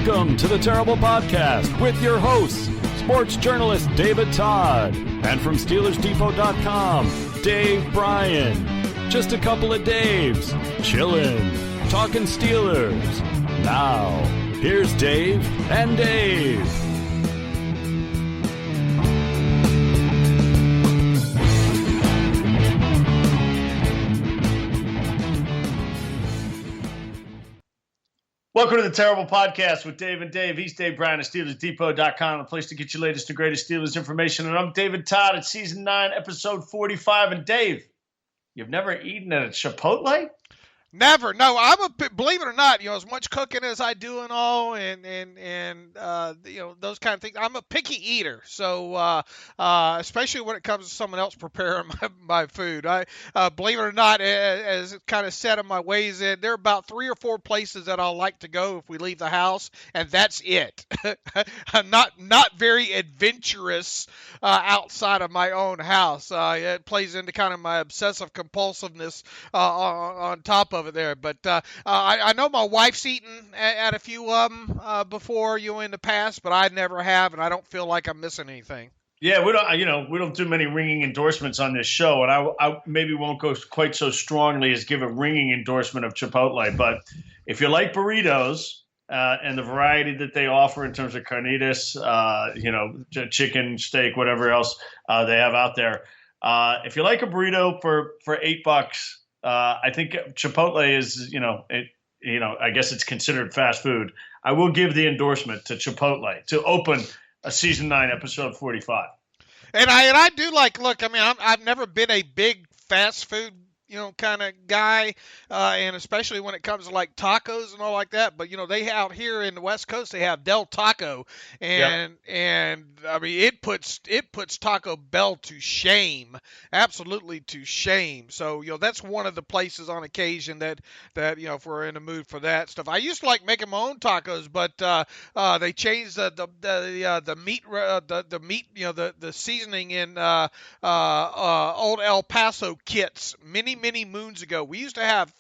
Welcome to the Terrible Podcast with your hosts, sports journalist David Todd, and from SteelersDepot.com, Dave Bryan. Just a couple of Daves, chillin', talking Steelers. Now, here's Dave and Dave. Welcome to the Terrible Podcast with Dave and Dave. He's Dave Bryan of SteelersDepot.com, the place to get your latest and greatest Steelers information. And I'm David Todd at Season 9, Episode 45. And Dave, you've never eaten at a Chipotle? Never. No, believe it or not, as much cooking as I do and all, and those kind of things. I'm a picky eater. So, especially when it comes to someone else preparing my food. I believe it or not, as it kind of set in my ways in, there are about 3 or 4 places that I'll like to go if we leave the house, and that's it. I'm not very adventurous outside of my own house. It plays into kind of my obsessive compulsiveness on top of it there, but I know my wife's eaten at a few of them before in the past, but I never have, and I don't feel like I'm missing anything. Yeah, we don't do many ringing endorsements on this show, and I maybe won't go quite so strongly as give a ringing endorsement of Chipotle, but if you like burritos and the variety that they offer in terms of carnitas, chicken, steak, whatever else they have out there, if you like a burrito for $8. I think Chipotle is, I guess it's considered fast food. I will give the endorsement to Chipotle to open a Season 9, Episode 45. And I do look, I've never been a big fast food kind of guy, and especially when it comes to like tacos and all like that. But they out here in the West Coast, they have Del Taco, and it puts Taco Bell to shame, absolutely to shame. So that's one of the places on occasion that if we're in the mood for that stuff. I used to like making my own tacos, but they changed the meat, the seasoning in old El Paso kits many moons ago. We used to have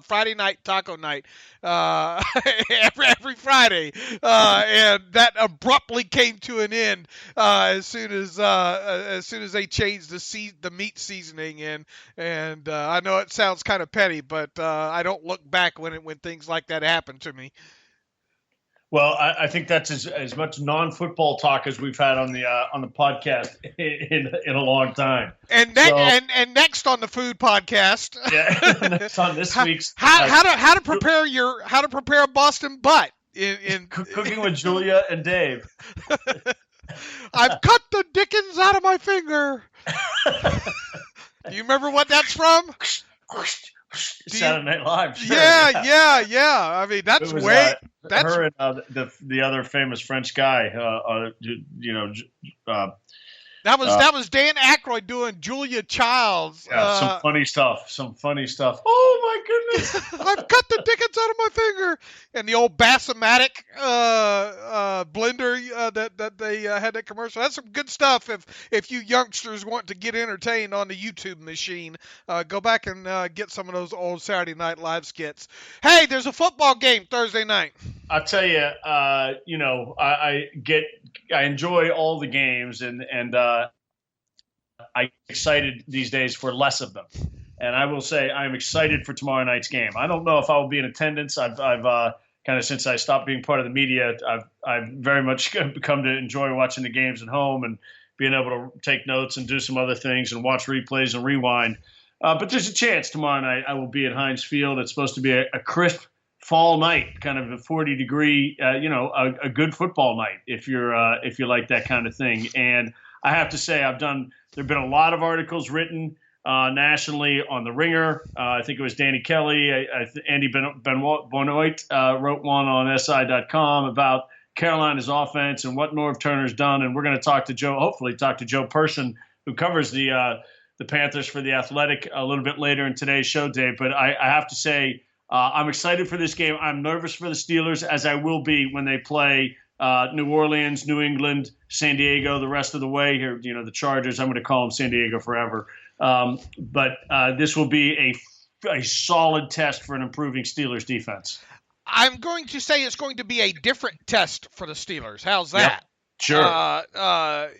Friday night taco night every Friday, and that abruptly came to an end as soon as they changed the meat seasoning. And I know it sounds kind of petty, but I don't look back when things like that happen to me. Well, I think that's as much non-football talk as we've had on the podcast in a long time. And next on the food podcast, next on this week's how to prepare a Boston butt in cooking with Julia and Dave. I've cut the dickens out of my finger. Do you remember what that's from? Saturday Night Live. Sure. Yeah. That's way. That's her and the other famous French guy. That was Dan Aykroyd doing Julia Childs. Some funny stuff. Oh my goodness! I've cut the dickens out of my finger. And the old Bassomatic blender that they had that commercial. That's some good stuff. If you youngsters want to get entertained on the YouTube machine, go back and get some of those old Saturday Night Live skits. Hey, there's a football game Thursday night. I'll tell you, I enjoy all the games, and I'm excited these days for less of them. And I will say I'm excited for tomorrow night's game. I don't know if I will be in attendance. I've kind of, since I stopped being part of the media, I've very much come to enjoy watching the games at home and being able to take notes and do some other things and watch replays and rewind. But there's a chance tomorrow night I will be at Heinz Field. It's supposed to be a crisp fall night, kind of a 40-degree, a good football night if you like that kind of thing. And I have to say, there've been a lot of articles written nationally on The Ringer. I think it was Danny Kelly. Andy Benoit wrote one on SI.com about Carolina's offense and what Norv Turner's done. And we're going to hopefully talk to Joe Person, who covers the Panthers for The Athletic, a little bit later in today's show, Dave. But I have to say, I'm excited for this game. I'm nervous for the Steelers, as I will be when they play New Orleans, New England, San Diego, the rest of the way here. The Chargers. I'm going to call them San Diego forever. But this will be a solid test for an improving Steelers defense. I'm going to say it's going to be a different test for the Steelers. How's that? Yep, sure.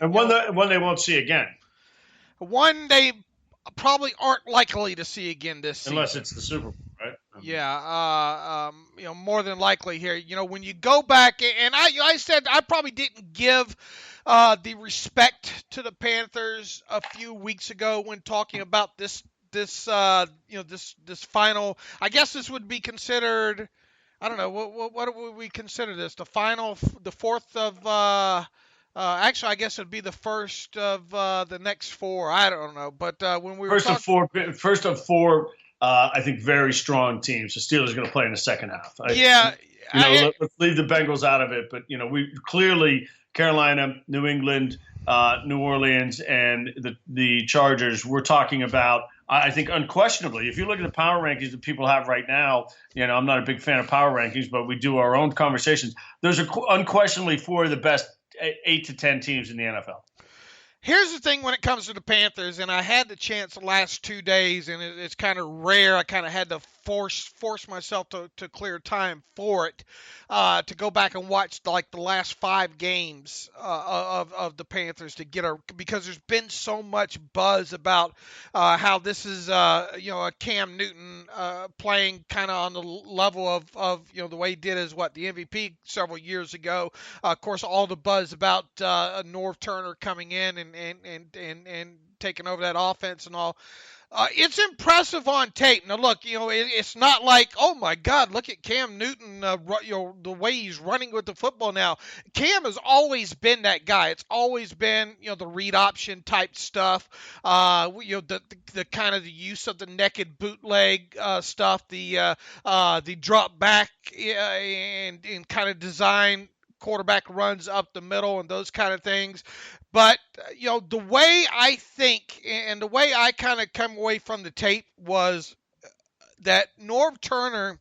And one they won't see again. One they probably aren't likely to see again this season. Unless it's the Super Bowl, right? Yeah, more than likely here. When you go back, and I said I probably didn't give the respect to the Panthers a few weeks ago when talking about this final. I guess this would be considered. I don't know what would we consider this? The fourth of. Actually, I guess it'd be the first of the next four. I don't know, but when we were first of four, I think very strong teams. The Steelers are going to play in the second half. Let's leave the Bengals out of it, but we clearly Carolina, New England, New Orleans, and the Chargers. We're talking about. I think unquestionably, if you look at the power rankings that people have right now, I'm not a big fan of power rankings, but we do our own conversations. Those are unquestionably four of the best 8 to 10 teams in the NFL. Here's the thing when it comes to the Panthers, and I had the chance the last 2 days, and it's kind of rare. I kind of had to force myself to clear time for it, to go back and watch the last 5 games of the Panthers because there's been so much buzz about how this is a Cam Newton playing kind of on the level of the way he did as the MVP several years ago. Of course, all the buzz about Norv Turner coming in and taking over that offense and all. It's impressive on tape. Now, look, it's not like, oh, my God, look at Cam Newton, the way he's running with the football now. Cam has always been that guy. It's always been, the read option type stuff, the kind of the use of the naked bootleg stuff, the drop back and kind of design quarterback runs up the middle and those kind of things. But, the way I think and the way I kind of come away from the tape was that Norv Turner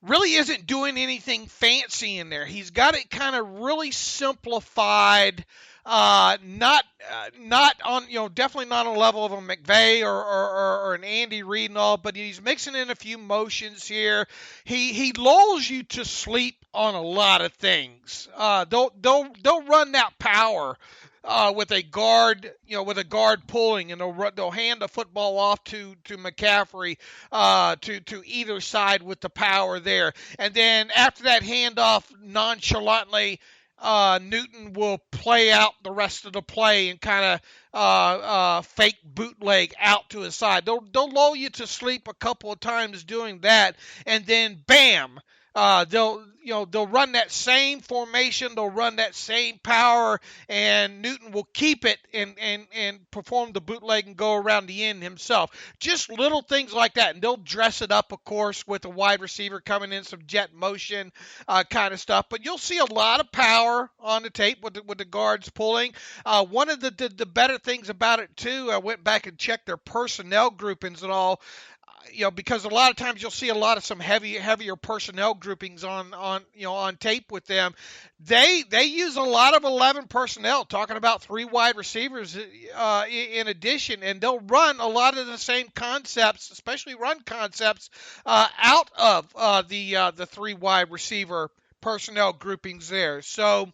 really isn't doing anything fancy in there. He's got it kind of really simplified, not on, definitely not on a level of a McVay or an Andy Reid and all, but he's mixing in a few motions here. He lulls you to sleep on a lot of things. They'll run that power with a guard, pulling, and they'll hand the football off to McCaffrey to either side with the power there, and then after that handoff, nonchalantly, Newton will play out the rest of the play and kind of fake bootleg out to his side. They'll lull you to sleep a couple of times doing that, and then bam. They'll run that same formation, they'll run that same power, and Newton will keep it and perform the bootleg and go around the end himself. Just little things like that, and they'll dress it up, of course, with a wide receiver coming in, some jet motion kind of stuff. But you'll see a lot of power on the tape with the guards pulling. One of the better things about it too, I went back and checked their personnel groupings and all. Because a lot of times you'll see a lot of some heavier personnel groupings on tape with them. They use a lot of 11 personnel, talking about 3 wide receivers in addition, and they'll run a lot of the same concepts, especially run concepts, out of the 3 wide receiver personnel groupings there. So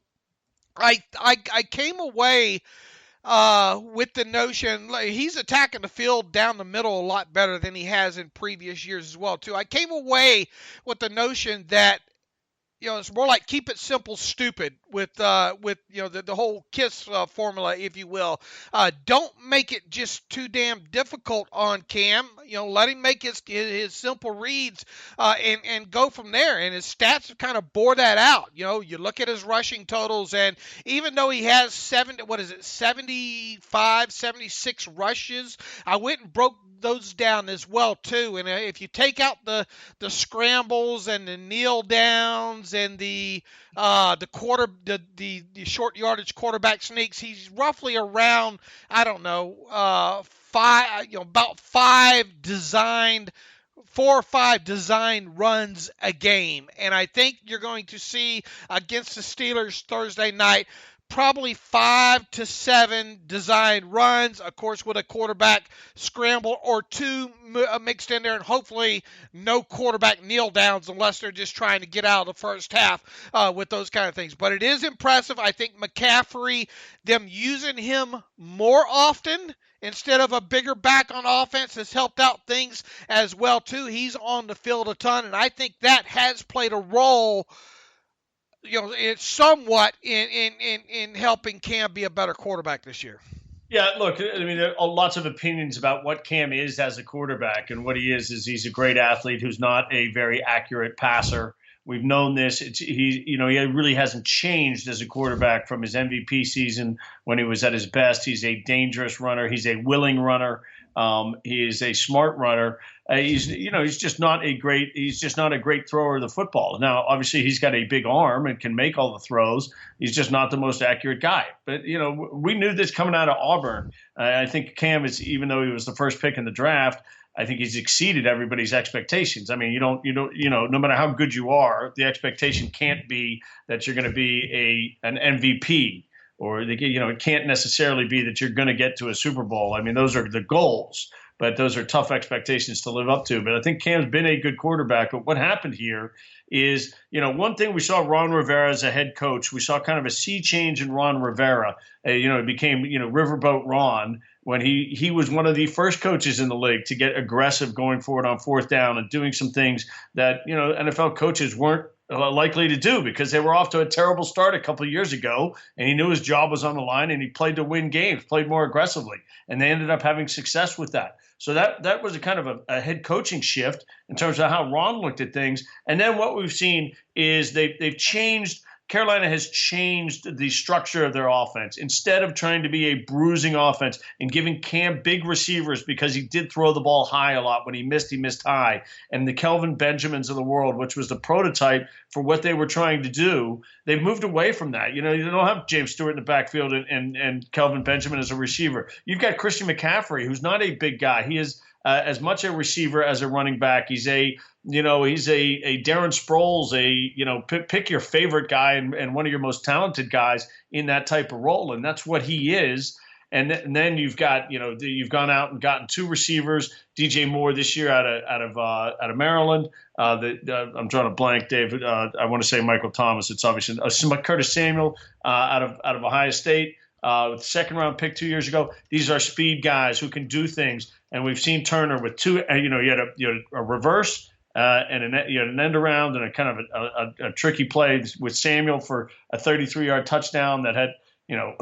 I came away with the notion he's attacking the field down the middle a lot better than he has in previous years as well too. I came away with the notion that it's more like keep it simple, stupid with the whole KISS formula, if you will. Don't make it just too damn difficult on Cam. Let him make his simple reads and go from there. And his stats kind of bore that out. You look at his rushing totals, and even though he has 75, 76 rushes, I went and broke those down as well too. And if you take out the scrambles and the kneel downs and the short yardage quarterback sneaks, he's roughly around about 4 or 5 designed runs a game. And I think you're going to see against the Steelers Thursday night probably 5 to 7 designed runs, of course, with a quarterback scramble or two mixed in there, and hopefully no quarterback kneel downs unless they're just trying to get out of the first half with those kind of things. But it is impressive. I think McCaffrey, them using him more often instead of a bigger back on offense, has helped out things as well, too. He's on the field a ton, and I think that has played a role, it's somewhat in helping Cam be a better quarterback this year. Yeah, look, I mean, there are lots of opinions about what Cam is as a quarterback, and what he is he's a great athlete who's not a very accurate passer. We've known this. He really hasn't changed as a quarterback from his MVP season when he was at his best. He's a dangerous runner. He's a willing runner. He is a smart runner. He's just not a great thrower of the football. Now, obviously, he's got a big arm and can make all the throws. He's just not the most accurate guy. But we knew this coming out of Auburn. I think Cam is, even though he was the first pick in the draft, I think he's exceeded everybody's expectations. I mean, no matter how good you are, the expectation can't be that you're going to be an MVP. Or it can't necessarily be that you're going to get to a Super Bowl. I mean, those are the goals, but those are tough expectations to live up to. But I think Cam's been a good quarterback. But what happened here is, one thing we saw Ron Rivera as a head coach. We saw kind of a sea change in Ron Rivera. It became Riverboat Ron when he was one of the first coaches in the league to get aggressive going forward on fourth down and doing some things that NFL coaches weren't likely to do because they were off to a terrible start a couple of years ago, and he knew his job was on the line, and he played to win games, played more aggressively, and they ended up having success with that. So that was a kind of a head coaching shift in terms of how Ron looked at things. And then what we've seen is they've changed. Carolina has changed the structure of their offense. Instead of trying to be a bruising offense and giving Cam big receivers because he did throw the ball high a lot. When he missed high. And the Kelvin Benjamins of the world, which was the prototype for what they were trying to do, they've moved away from that. You don't have James Stewart in the backfield and Kelvin Benjamin as a receiver. You've got Christian McCaffrey, who's not a big guy. He is as much a receiver as a running back. He's a Darren Sproles, pick your favorite guy and one of your most talented guys in that type of role, and that's what he is. And then you've got, you've gone out and gotten two receivers, DJ Moore this year out of Maryland. I'm drawing a blank, David. I want to say Michael Thomas. It's obviously Curtis Samuel out of Ohio State. Second round pick 2 years ago. These are speed guys who can do things, and we've seen Turner with two. You had a reverse and you had an end around and a kind of a tricky play with Samuel for a 33-yard touchdown that had.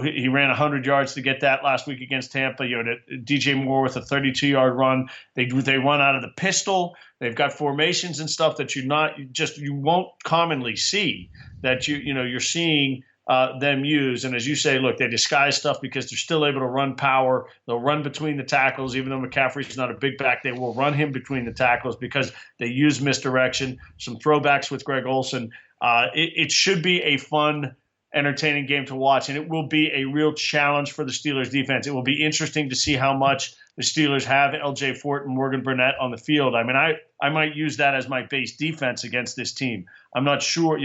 He ran 100 yards to get that last week against Tampa. You had DJ Moore with a 32-yard run. They run out of the pistol. They've got formations and stuff that you won't commonly see that you're seeing them use. And as you say, look, they disguise stuff because they're still able to run power. They'll run between the tackles, even though McCaffrey's not a big back. They will run him between the tackles because they use misdirection. Some throwbacks with Greg Olsen. It should be a fun, entertaining game to watch, and it will be a real challenge for the Steelers defense. It will be interesting to see how much the Steelers have L.J. Fort and Morgan Burnett on the field. I mean, I might use that as my base defense against this team. I'm not sure,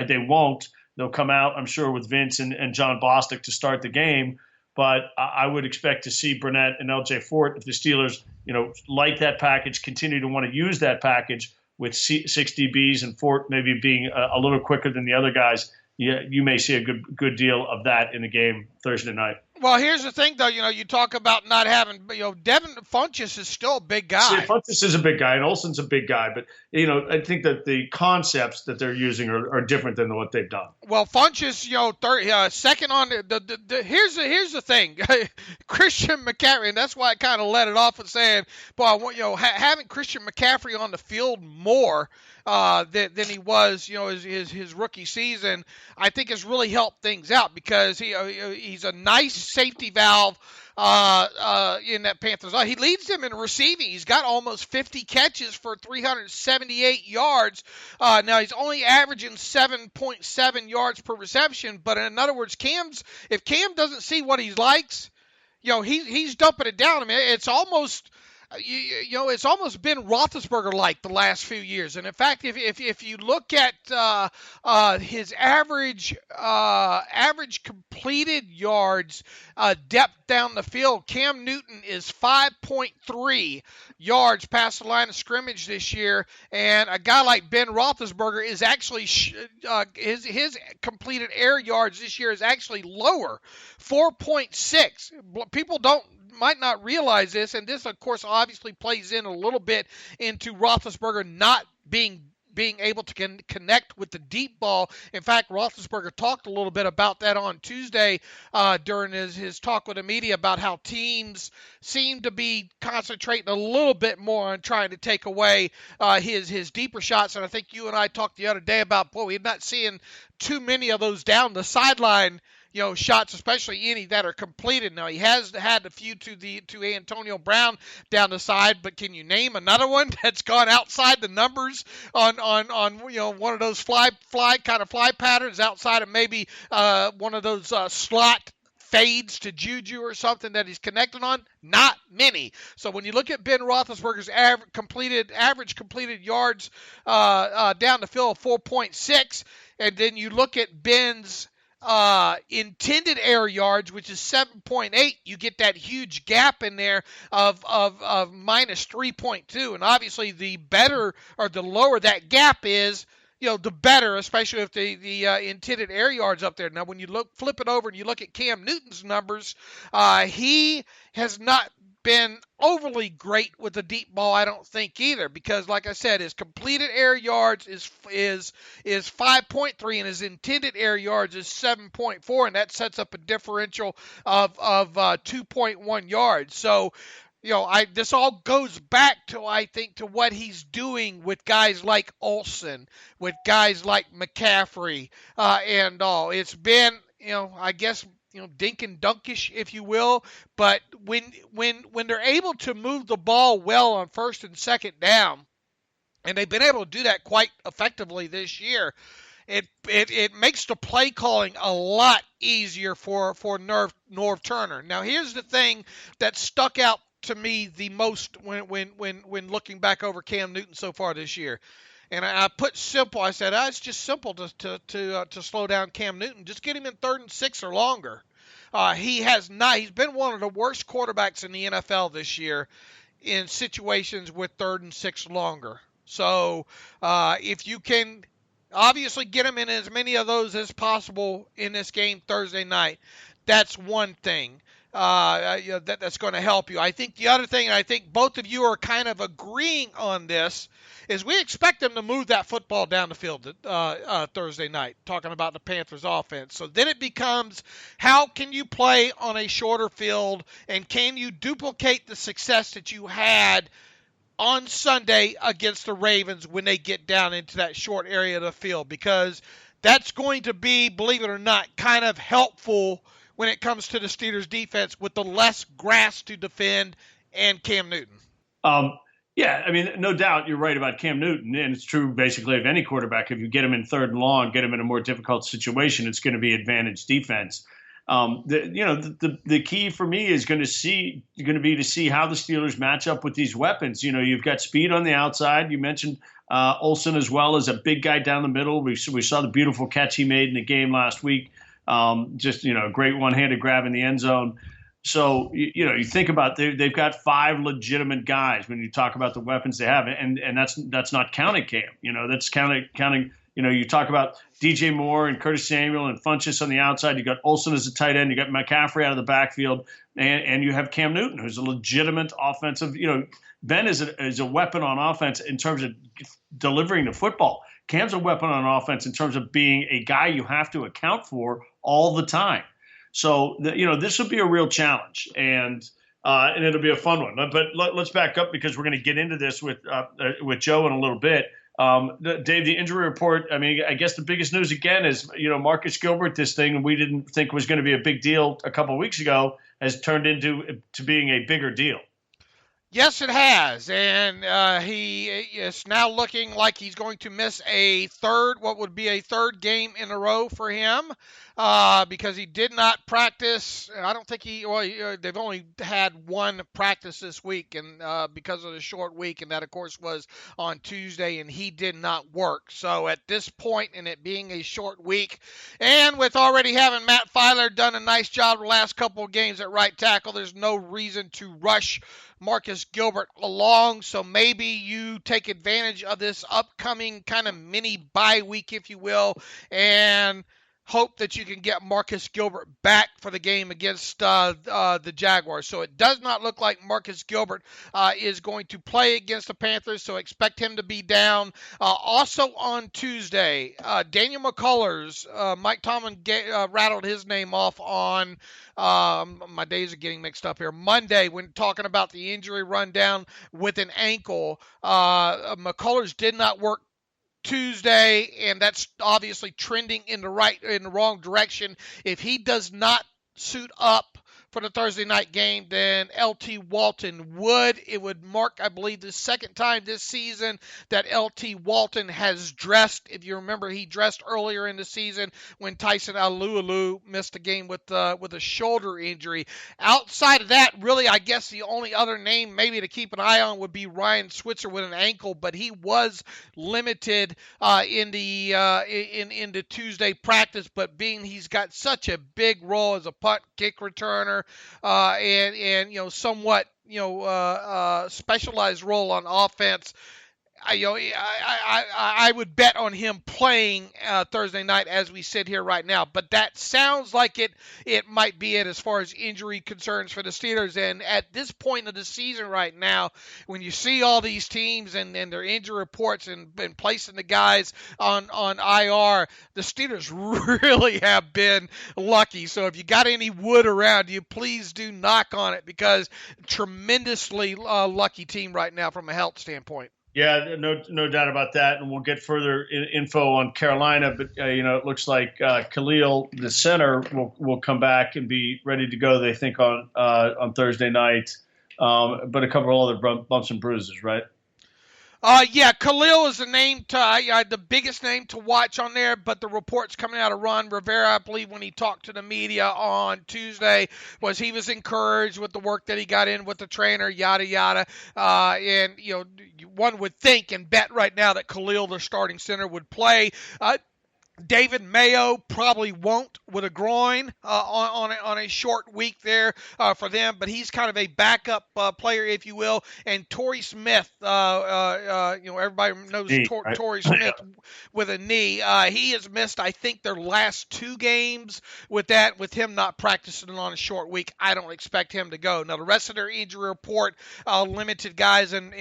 they won't. They'll come out, I'm sure, with Vince and John Bostic to start the game, but I would expect to see Burnett and L.J. Fort if the Steelers, like that package, continue to want to use that package with 6 DBs and Fort maybe being a little quicker than the other guys. Yeah, you may see a good deal of that in the game Thursday night. Well, here's the thing, though. You talk about not having, Devin Funchess is still a big guy. See, Funchess is a big guy, and Olsen's a big guy. But, I think that the concepts that they're using are different than what they've done. Well, Funchess, second on here's the thing. Christian McCaffrey, and that's why I kind of let it off and saying, boy, having Christian McCaffrey on the field more than he was, his rookie season, I think has really helped things out because he's a nice safety valve in that Panthers. He leads them in receiving. He's got almost 50 catches for 378 yards. Now he's only averaging 7.7 yards per reception, but in other words, if Cam doesn't see what he likes, he's dumping it down. I mean, it's almost it's almost been Roethlisberger-like the last few years. And in fact, if you look at his average completed yards depth down the field, Cam Newton is 5.3 yards past the line of scrimmage this year, and a guy like Ben Roethlisberger is actually his completed air yards this year is actually lower, 4.6. People might not realize this, and this, of course, obviously plays in a little bit into Roethlisberger not being able to connect with the deep ball. In fact, Roethlisberger talked a little bit about that on Tuesday during his talk with the media about how teams seem to be concentrating a little bit more on trying to take away his deeper shots. And I think you and I talked the other day about, we're not seeing too many of those down the sideline shots, especially any that are completed. Now, he has had a few to Antonio Brown down the side, but can you name another one that's gone outside the numbers on one of those fly patterns outside of maybe one of those slot fades to Juju or something that he's connected on? Not many. So when you look at Ben Roethlisberger's average completed yards down the field of 4.6, and then you look at Ben's intended air yards, which is 7.8, you get that huge gap in there of minus 3.2. And obviously the better or the lower that gap is, the better, especially if the intended air yards up there. Now, when you flip it over and you look at Cam Newton's numbers, he has not been overly great with the deep ball, I don't think either, because like I said, his completed air yards is 5.3 and his intended air yards is 7.4, and that sets up a differential of 2.1 yards. So, this all goes back to, I think, to what he's doing with guys like Olsen, with guys like McCaffrey, and all. It's been, I guess, dink and dunkish, if you will. But when they're able to move the ball well on first and second down, and they've been able to do that quite effectively this year, it makes the play calling a lot easier for Norv Turner. Now, here's the thing that stuck out to me the most when looking back over Cam Newton so far this year. And I put simple. I said, it's just simple to slow down Cam Newton. Just get him in 3rd and 6 or longer. He's been one of the worst quarterbacks in the NFL this year in situations with 3rd and 6 longer. So if you can obviously get him in as many of those as possible in this game Thursday night, that's one thing. That's going to help you. I think the other thing, and I think both of you are kind of agreeing on this, is we expect them to move that football down the field Thursday night, talking about the Panthers offense. So then it becomes, how can you play on a shorter field, and can you duplicate the success that you had on Sunday against the Ravens when they get down into that short area of the field? Because that's going to be, believe it or not, kind of helpful when it comes to the Steelers defense with the less grass to defend and Cam Newton. Yeah, I mean, no doubt you're right about Cam Newton, and it's true basically of any quarterback. If you get him in 3rd and long, get him in a more difficult situation, it's going to be advantage defense. The key for me is going to be to see how the Steelers match up with these weapons. You've got speed on the outside. You mentioned Olsen as well as a big guy down the middle. We saw the beautiful catch he made in the game last week. Just a great one-handed grab in the end zone. So, you think about they've got 5 legitimate guys when you talk about the weapons they have. And that's not counting Cam. That's counting. You talk about DJ Moore and Curtis Samuel and Funchess on the outside. You got Olsen as a tight end. You got McCaffrey out of the backfield. And you have Cam Newton, who's a legitimate offensive. Ben is a weapon on offense in terms of delivering the football. Cam's a weapon on offense in terms of being a guy you have to account for all the time. So, this will be a real challenge, and it'll be a fun one. But let's back up, because we're going to get into this with Joe in a little bit. Dave, the injury report, I mean, I guess the biggest news again is, Marcus Gilbert, this thing we didn't think was going to be a big deal a couple of weeks ago, has turned into being a bigger deal. Yes, it has, and he is now looking like he's going to miss what would be a third game in a row for him. because he did not practice. I don't think they've only had one practice this week, and because of the short week, and that, of course, was on Tuesday, and he did not work. So at this point, and it being a short week, and with already having Matt Filer done a nice job the last couple of games at right tackle, there's no reason to rush Marcus Gilbert along. So maybe you take advantage of this upcoming kind of mini bye week, if you will, and hope that you can get Marcus Gilbert back for the game against the Jaguars. So it does not look like Marcus Gilbert is going to play against the Panthers, so expect him to be down. Also on Tuesday, Daniel McCullers, Mike Tomlin rattled his name off on my days are getting mixed up here. Monday, when talking about the injury rundown with an ankle, McCullers did not work Tuesday, and that's obviously trending in the wrong direction. If he does not suit up for the Thursday night game, then LT Walton would. It would mark, I believe, the second time this season that LT Walton has dressed. If you remember, he dressed earlier in the season when Tyson Alualu missed a game with a shoulder injury. Outside of that, really, I guess the only other name maybe to keep an eye on would be Ryan Switzer with an ankle, but he was limited in the Tuesday practice. But being he's got such a big role as a punt kick returner, and somewhat specialized role on offense, I would bet on him playing Thursday night as we sit here right now. But that sounds like it might be it as far as injury concerns for the Steelers. And at this point of the season right now, when you see all these teams and their injury reports and placing the guys on IR, the Steelers really have been lucky. So if you got any wood around you, please do knock on it, because tremendously lucky team right now from a health standpoint. Yeah, no doubt about that, and we'll get further info on Carolina. But it looks like Khalil, the center, will come back and be ready to go. They think on Thursday night, but a couple of other bumps and bruises, right? Yeah, Khalil is the the biggest name to watch on there, but the reports coming out of Ron Rivera, I believe, when he talked to the media on Tuesday, was he was encouraged with the work that he got in with the trainer, yada, yada. And one would think and bet right now that Khalil, the starting center, would play. David Mayo probably won't with a groin on a short week there for them, but he's kind of a backup player, if you will. And Torrey Smith, everybody knows Torrey Smith with a knee. He has missed, I think, their last two games with him not practicing on a short week. I don't expect him to go. Now, the rest of their injury report, limited guys and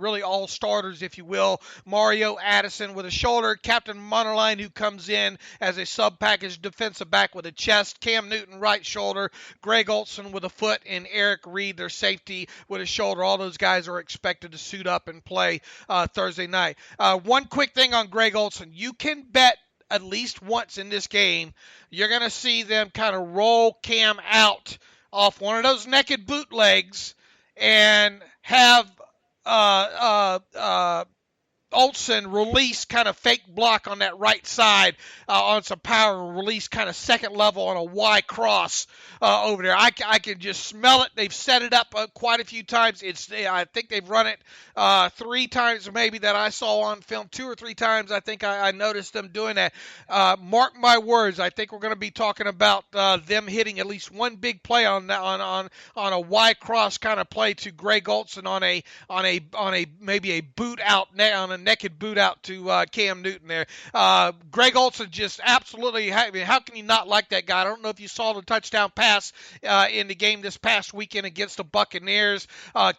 really all starters, if you will. Mario Addison with a shoulder, Captain Monoline, who comes in as a sub-package defensive back with a chest, Cam Newton right shoulder, Greg Olson with a foot, and Eric Reed, their safety, with a shoulder. All those guys are expected to suit up and play Thursday night. One quick thing on Greg Olson. You can bet at least once in this game you're going to see them kind of roll Cam out off one of those naked bootlegs and have Olsen release kind of fake block on that right side on some power and release kind of second level on a Y cross over there. I can just smell it. They've set it up quite a few times. I think they've run it 3 times maybe that I saw on film. 2 or 3 times I think I noticed them doing that. Mark my words, I think we're going to be talking about them hitting at least one big play on a Y cross kind of play to Greg Olson on a maybe a boot out on a naked boot out to Cam Newton there. Greg Olson just absolutely, how can you not like that guy? I don't know if you saw the touchdown pass in the game this past weekend against the Buccaneers.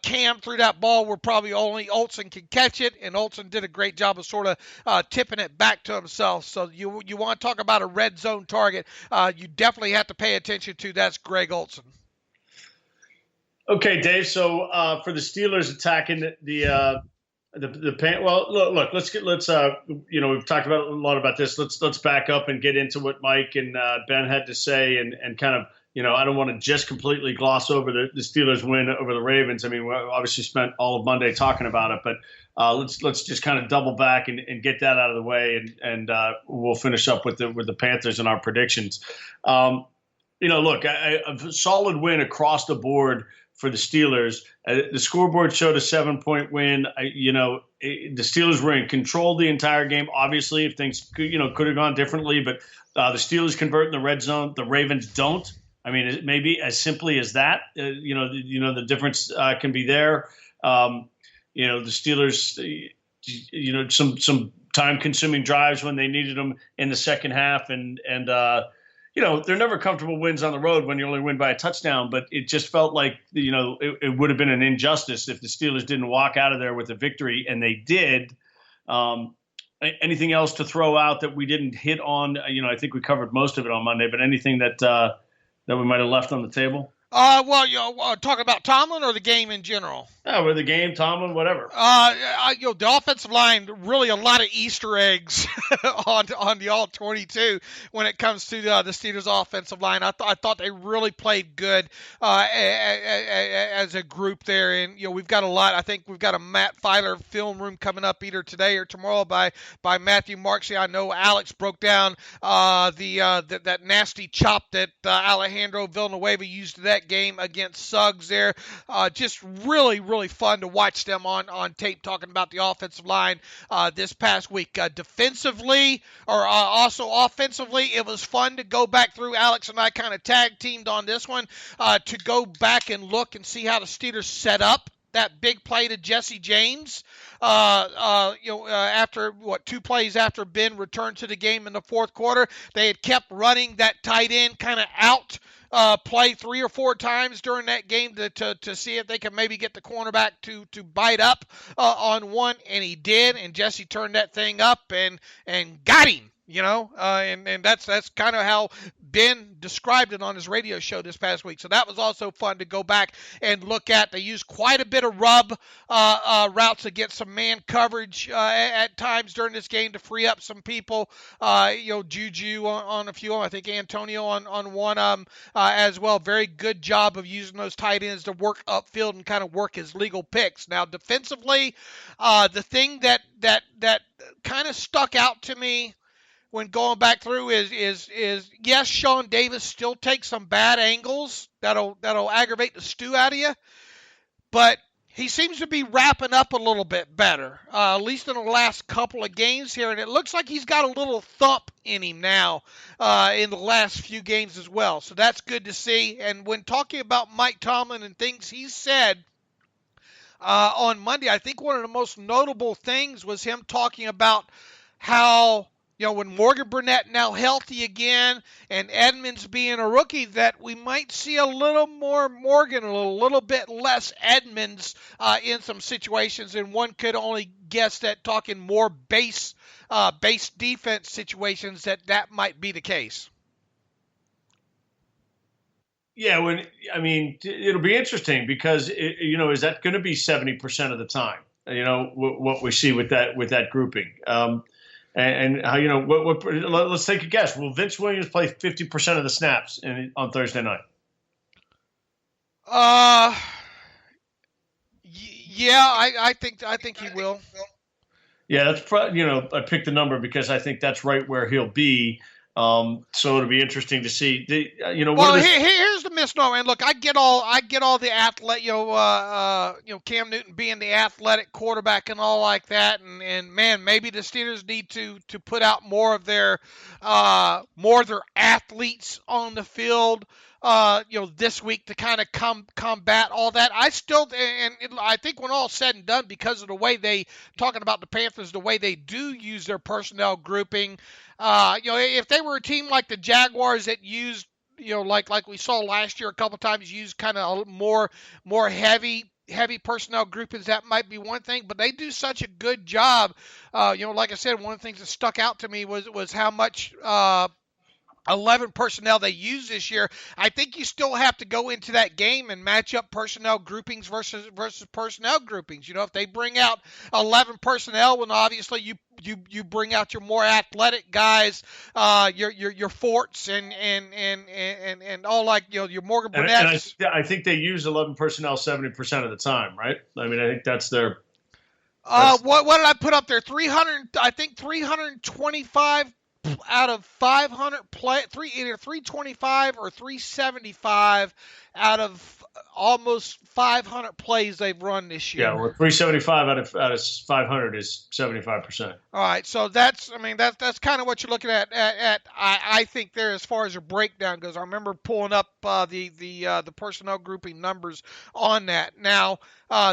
Cam threw that ball where probably only Olson can catch it, and Olson did a great job of sort of tipping it back to himself. So you want to talk about a red zone target, you definitely have to pay attention to. That's Greg Olson. Okay, Dave. So for the Steelers attacking the well, look. Let's we've talked about a lot about this. Let's back up and get into what Mike and Ben had to say and kind of I don't want to just completely gloss over the Steelers win over the Ravens. I mean, we obviously spent all of Monday talking about it, but let's just kind of double back and get that out of the way, and we'll finish up with the Panthers and our predictions. Look, a solid win across the board for the Steelers. The scoreboard showed a 7-point win. The Steelers were in control the entire game. Obviously, if things could have gone differently, but the Steelers convert in the red zone. The Ravens don't. I mean, it may be as simply as that. The difference can be there. The Steelers, some time-consuming drives when they needed them in the second half, and they're never comfortable wins on the road when you only win by a touchdown. But it just felt like it would have been an injustice if the Steelers didn't walk out of there with a victory, and they did. Anything else to throw out that we didn't hit on? I think we covered most of it on Monday, but anything that we might have left on the table? Talking about Tomlin or the game in general? Or the game, Tomlin, whatever. The offensive line, really a lot of Easter eggs on the all-22 when it comes to the Steelers offensive line. I thought they really played good as a group there, and we've got a lot. I think we've got a Matt Filer film room coming up either today or tomorrow by Matthew Marksey. I know Alex broke down that nasty chop that Alejandro Villanueva used to that game against Suggs there. Just really fun to watch them on tape talking about the offensive line this past week. Defensively, or also offensively, it was fun to go back through. Alex and I kind of tag teamed on this one to go back and look and see how the Steelers set up that big play to Jesse James, after 2 plays after Ben returned to the game in the fourth quarter, they had kept running that tight end kind of out play 3 or 4 times during that game to see if they could maybe get the cornerback to bite up on one, and he did, and Jesse turned that thing up and got him. And that's kind of how Ben described it on his radio show this past week. So that was also fun to go back and look at. They used quite a bit of rub routes to get some man coverage at times during this game to free up some people. Juju on a few of them. I think Antonio on one as well. Very good job of using those tight ends to work upfield and kind of work his legal picks. Now, defensively, the thing that kind of stuck out to me when going back through is yes, Sean Davis still takes some bad angles that'll aggravate the stew out of you, but he seems to be wrapping up a little bit better, at least in the last couple of games here, and it looks like he's got a little thump in him now in the last few games as well. So that's good to see. And when talking about Mike Tomlin and things he said on Monday, I think one of the most notable things was him talking about how when Morgan Burnett now healthy again and Edmunds being a rookie, that we might see a little more Morgan, a little bit less Edmunds in some situations. And one could only guess that talking more base defense situations that might be the case. Yeah, it'll be interesting because is that going to be 70% of the time? What we see with that grouping. And how let's take a guess. Will Vince Williams play 50% of the snaps on Thursday night? Yeah, I think he will. Yeah, that's probably I picked the number because I think that's right where he'll be. So it'll be interesting to see. Here's the misnomer. And look, I get all the athlete, Cam Newton being the athletic quarterback and all like that. And man, maybe the Steelers need to put out more of their athletes on the field. This week to kind of combat all that. I think when all's said and done, because of the way talking about the Panthers, the way they do use their personnel grouping, if they were a team like the Jaguars that used, like we saw last year a couple times, used kind of more heavy personnel groupings, that might be one thing, but they do such a good job. Like I said, one of the things that stuck out to me was how much 11 personnel they use this year. I think you still have to go into that game and match up personnel groupings versus personnel groupings. If they bring out 11 personnel, well, obviously you bring out your more athletic guys, your Forts and all, like your Morgan Burnett. And I think they use 11 personnel 70% of the time, right? I mean, I think that's their. What did I put up there? 325 out of 500 either 325 or 375 out of almost 500 plays they've run this year. Yeah, well, 375 out of 500 is 75%. All right, so that's kind of what you're looking at. I think there, as far as your breakdown goes. I remember pulling up the personnel grouping numbers on that. Now,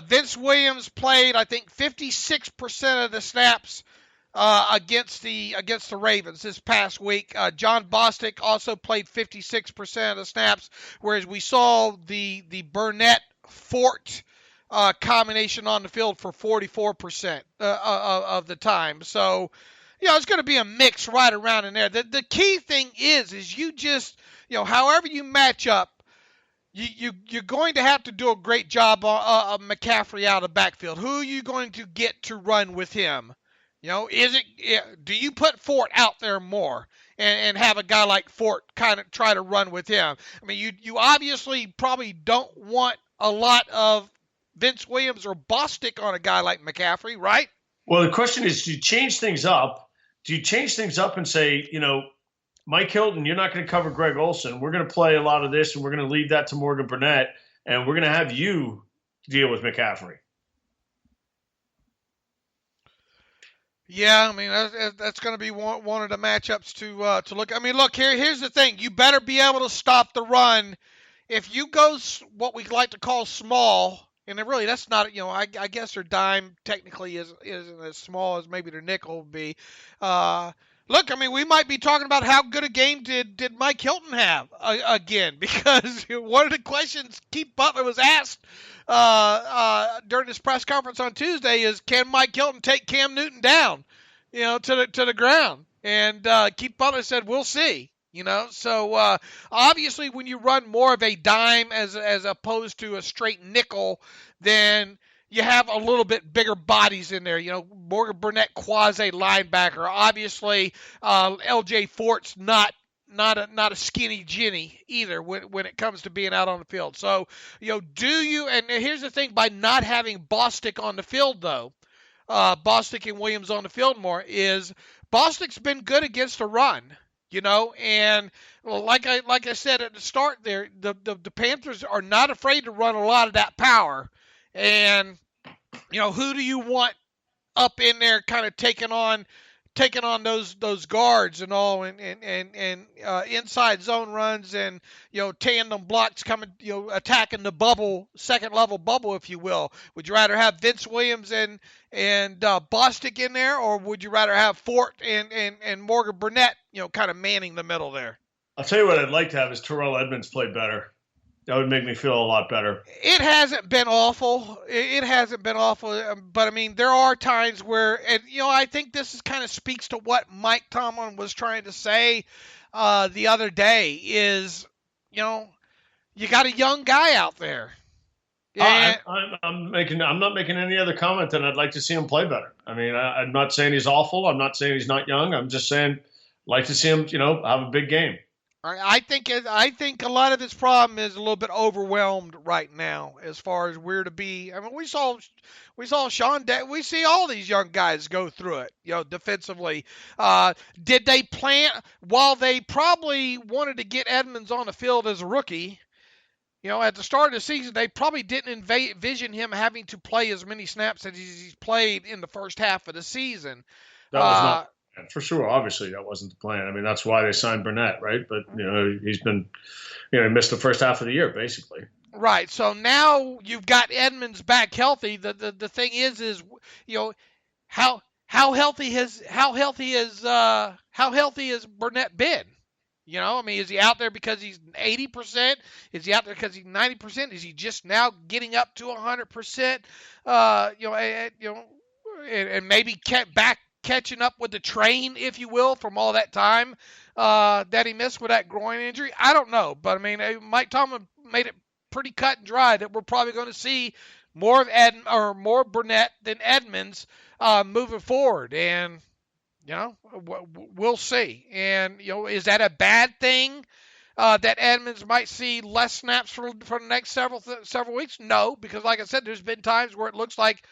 Vince Williams played, I think, 56% of the snaps against the Ravens this past week. John Bostic also played 56% of the snaps, whereas we saw the Burnett Fort combination on the field for 44% of the time. So, it's going to be a mix right around in there. The key thing is you just, however you match up, you're going to have to do a great job of McCaffrey out of the backfield. Who are you going to get to run with him? Do you put Fort out there more and have a guy like Fort kind of try to run with him? I mean, you obviously probably don't want a lot of Vince Williams or Bostic on a guy like McCaffrey, right? Well, the question is, do you change things up? Do you change things up and say, Mike Hilton, you're not going to cover Greg Olsen. We're going to play a lot of this, and we're going to leave that to Morgan Burnett, and we're going to have you deal with McCaffrey. Yeah, I mean, that's going to be one of the matchups to look. I mean, look, here's the thing. You better be able to stop the run. If you go what we like to call small, and really that's not, I guess their dime technically isn't as small as maybe their nickel would be. Look, I mean, we might be talking about how good a game did Mike Hilton have again, because one of the questions Keith Butler was asked during this press conference on Tuesday is, can Mike Hilton take Cam Newton down, to the ground? And Keith Butler said, we'll see. So obviously when you run more of a dime as opposed to a straight nickel, then you have a little bit bigger bodies in there. Morgan Burnett, quasi linebacker. Obviously, L.J. Fort's not a skinny Jenny either when it comes to being out on the field. So, do you? And here's the thing: by not having Bostic on the field, though, Bostic and Williams on the field more, is Bostic's been good against the run. And like I said at the start there, the Panthers are not afraid to run a lot of that power. And, who do you want up in there kind of taking on those guards and all, and inside zone runs and, tandem blocks coming, attacking the bubble, second level bubble, if you will? Would you rather have Vince Williams and Bostic in there, or would you rather have Fort and Morgan Burnett, kind of manning the middle there? I'll tell you what I'd like to have is Terrell Edmunds play better. That would make me feel a lot better. It hasn't been awful. It hasn't been awful. But, I mean, there are times where, and, I think this kind of speaks to what Mike Tomlin was trying to say the other day is, you got a young guy out there. I'm not making any other comment than I'd like to see him play better. I mean, I'm not saying he's awful. I'm not saying he's not young. I'm just saying I'd like to see him, have a big game. I think a lot of his problem is a little bit overwhelmed right now as far as where to be. I mean, we saw Sean. We see all these young guys go through it, defensively. Did they plan, while they probably wanted to get Edmunds on the field as a rookie? At the start of the season, they probably didn't envision him having to play as many snaps as he's played in the first half of the season. That was not. For sure, obviously that wasn't the plan. I mean, that's why they signed Burnett, right? But he's been, he missed the first half of the year basically. Right. So now you've got Edmunds back healthy. The thing is how healthy has Burnett been? I mean, is he out there because he's 80%? Is he out there because he's 90%? Is he just now getting up to 100%? And maybe catching up with the train, if you will, from all that time that he missed with that groin injury? I don't know. But, I mean, Mike Tomlin made it pretty cut and dry that we're probably going to see more of more Burnett than Edmunds moving forward. And, we'll see. And, is that a bad thing? That Edmunds might see less snaps for the next several weeks? No, because like I said, there's been times where it looks like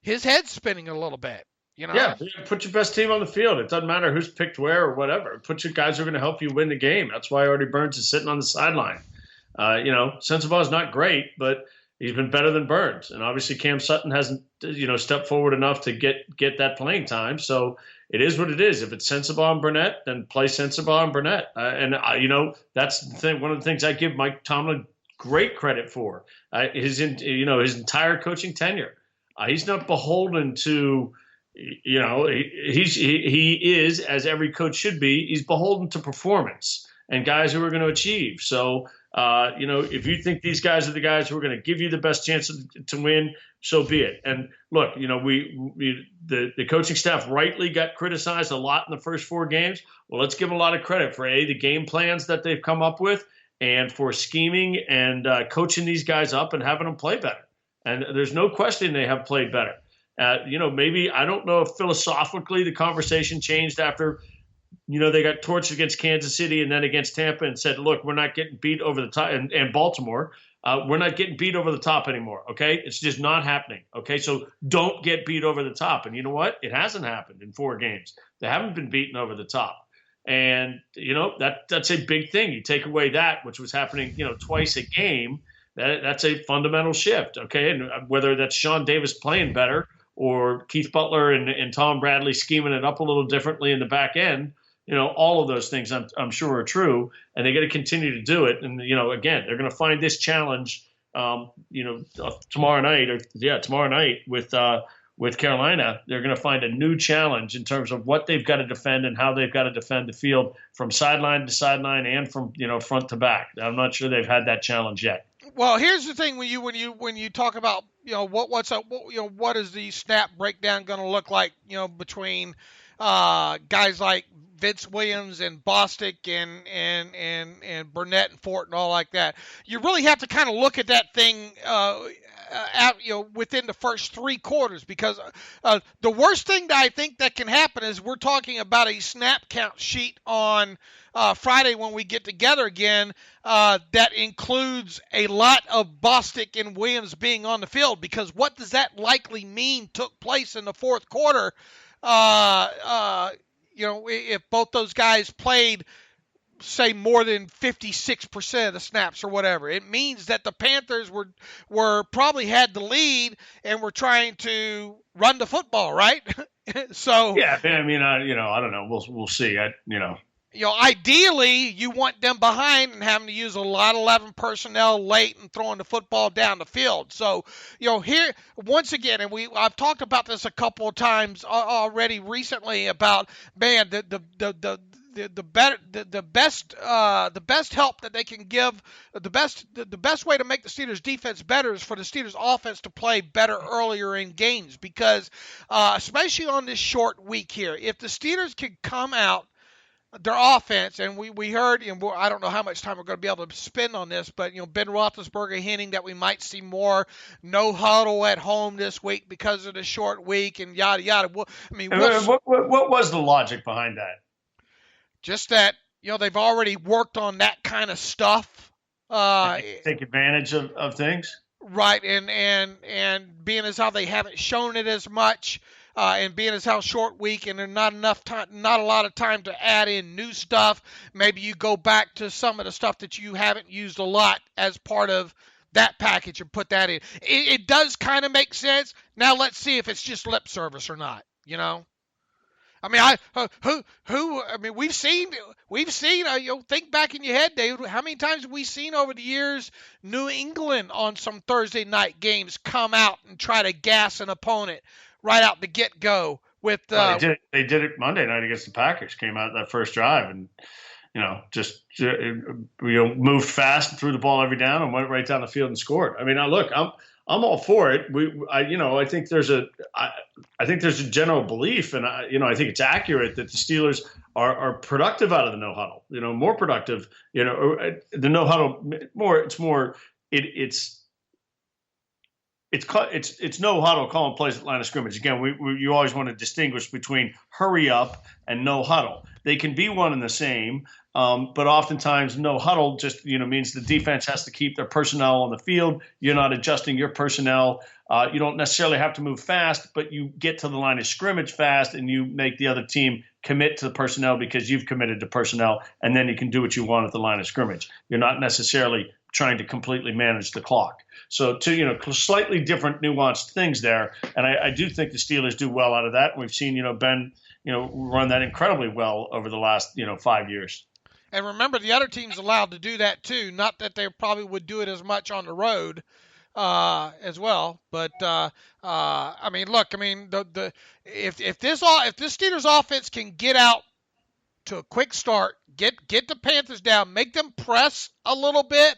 his head's spinning a little bit. Yeah, put your best team on the field. It doesn't matter who's picked where or whatever. Put your guys who are going to help you win the game. That's why Artie Burns is sitting on the sideline. Sensabaugh is not great, but he's been better than Burns. And obviously Cam Sutton hasn't, stepped forward enough to get that playing time. So it is what it is. If it's Sensabaugh and Burnett, then play Sensabaugh and Burnett. That's the thing. One of the things I give Mike Tomlin great credit for his entire coaching tenure. He's not beholden to, he is, as every coach should be, he's beholden to performance and guys who are going to achieve. So, if you think these guys are the guys who are going to give you the best chance to win, so be it. And look, the coaching staff rightly got criticized a lot in the first 4 games. Well, let's give them a lot of credit for the game plans that they've come up with and for scheming and coaching these guys up and having them play better. And there's no question they have played better. Maybe, I don't know if philosophically the conversation changed after they got torched against Kansas City and then against Tampa and said, look, we're not getting beat over the top, and Baltimore. We're not getting beat over the top anymore, okay? It's just not happening, okay? So don't get beat over the top. And you know what? It hasn't happened in 4 games. They haven't been beaten over the top. And, that's a big thing. You take away that, which was happening, twice a game, that's a fundamental shift, okay? And whether that's Sean Davis playing better or Keith Butler and Tom Bradley scheming it up a little differently in the back end, all of those things I'm sure are true, and they got to continue to do it. And, again, they're going to find this challenge, tomorrow night with Carolina. They're going to find a new challenge in terms of what they've got to defend and how they've got to defend the field from sideline to sideline and from, front to back. I'm not sure they've had that challenge yet. Well, here's the thing: when you talk about what is the snap breakdown going to look like? Between guys like Vince Williams and Bostic and Burnett and Fort and all like that. You really have to kind of look at that thing within the first 3 quarters, because the worst thing that I think that can happen is we're talking about a snap count sheet on Friday when we get together again that includes a lot of Bostic and Williams being on the field, because what does that likely mean took place in the fourth quarter? If both those guys played, say, more than 56% of the snaps or whatever, it means that the Panthers were probably had the lead and were trying to run the football, right? So yeah, I mean, I don't know. We'll see. Ideally, you want them behind and having to use a lot of 11 personnel late and throwing the football down the field. So, here once again, and I've talked about this a couple of times already recently about, man, the best help that they can give, the best way to make the Steelers defense better is for the Steelers offense to play better earlier in games, because especially on this short week here, if the Steelers could come out their offense, and we heard, I don't know how much time we're going to be able to spend on this, but Ben Roethlisberger hinting that we might see more no huddle at home this week because of the short week and yada yada. What was the logic behind that? Just that they've already worked on that kind of stuff. Take advantage of things, right? And being as how they haven't shown it as much. And being as how short week and there's not a lot of time to add in new stuff, maybe you go back to some of the stuff that you haven't used a lot as part of that package and put that in. It does kind of make sense. Now let's see if it's just lip service or not. I mean, we've seen. Think back in your head, David. How many times have we seen over the years New England on some Thursday night games come out and try to gas an opponent right out the get-go with they did it Monday night against the Packers. Came out that first drive and moved fast and threw the ball every down and went right down the field and scored. I mean, now look, I'm all for it. I think there's a general belief, and I think it's accurate that the Steelers are productive out of the no huddle. More productive. The no huddle more. It's no huddle calling plays at line of scrimmage. Again, you always want to distinguish between hurry up and no huddle. They can be one and the same. But oftentimes no huddle just, means the defense has to keep their personnel on the field. You're not adjusting your personnel. You don't necessarily have to move fast, but you get to the line of scrimmage fast and you make the other team commit to the personnel because you've committed to personnel, and then you can do what you want at the line of scrimmage. You're not necessarily trying to completely manage the clock. So slightly different nuanced things there. And I do think the Steelers do well out of that. And we've seen, Ben, run that incredibly well over the last, 5 years. And remember, the other team's allowed to do that too. Not that they probably would do it as much on the road as well. But look, if this Steelers offense can get out to a quick start, get the Panthers down, make them press a little bit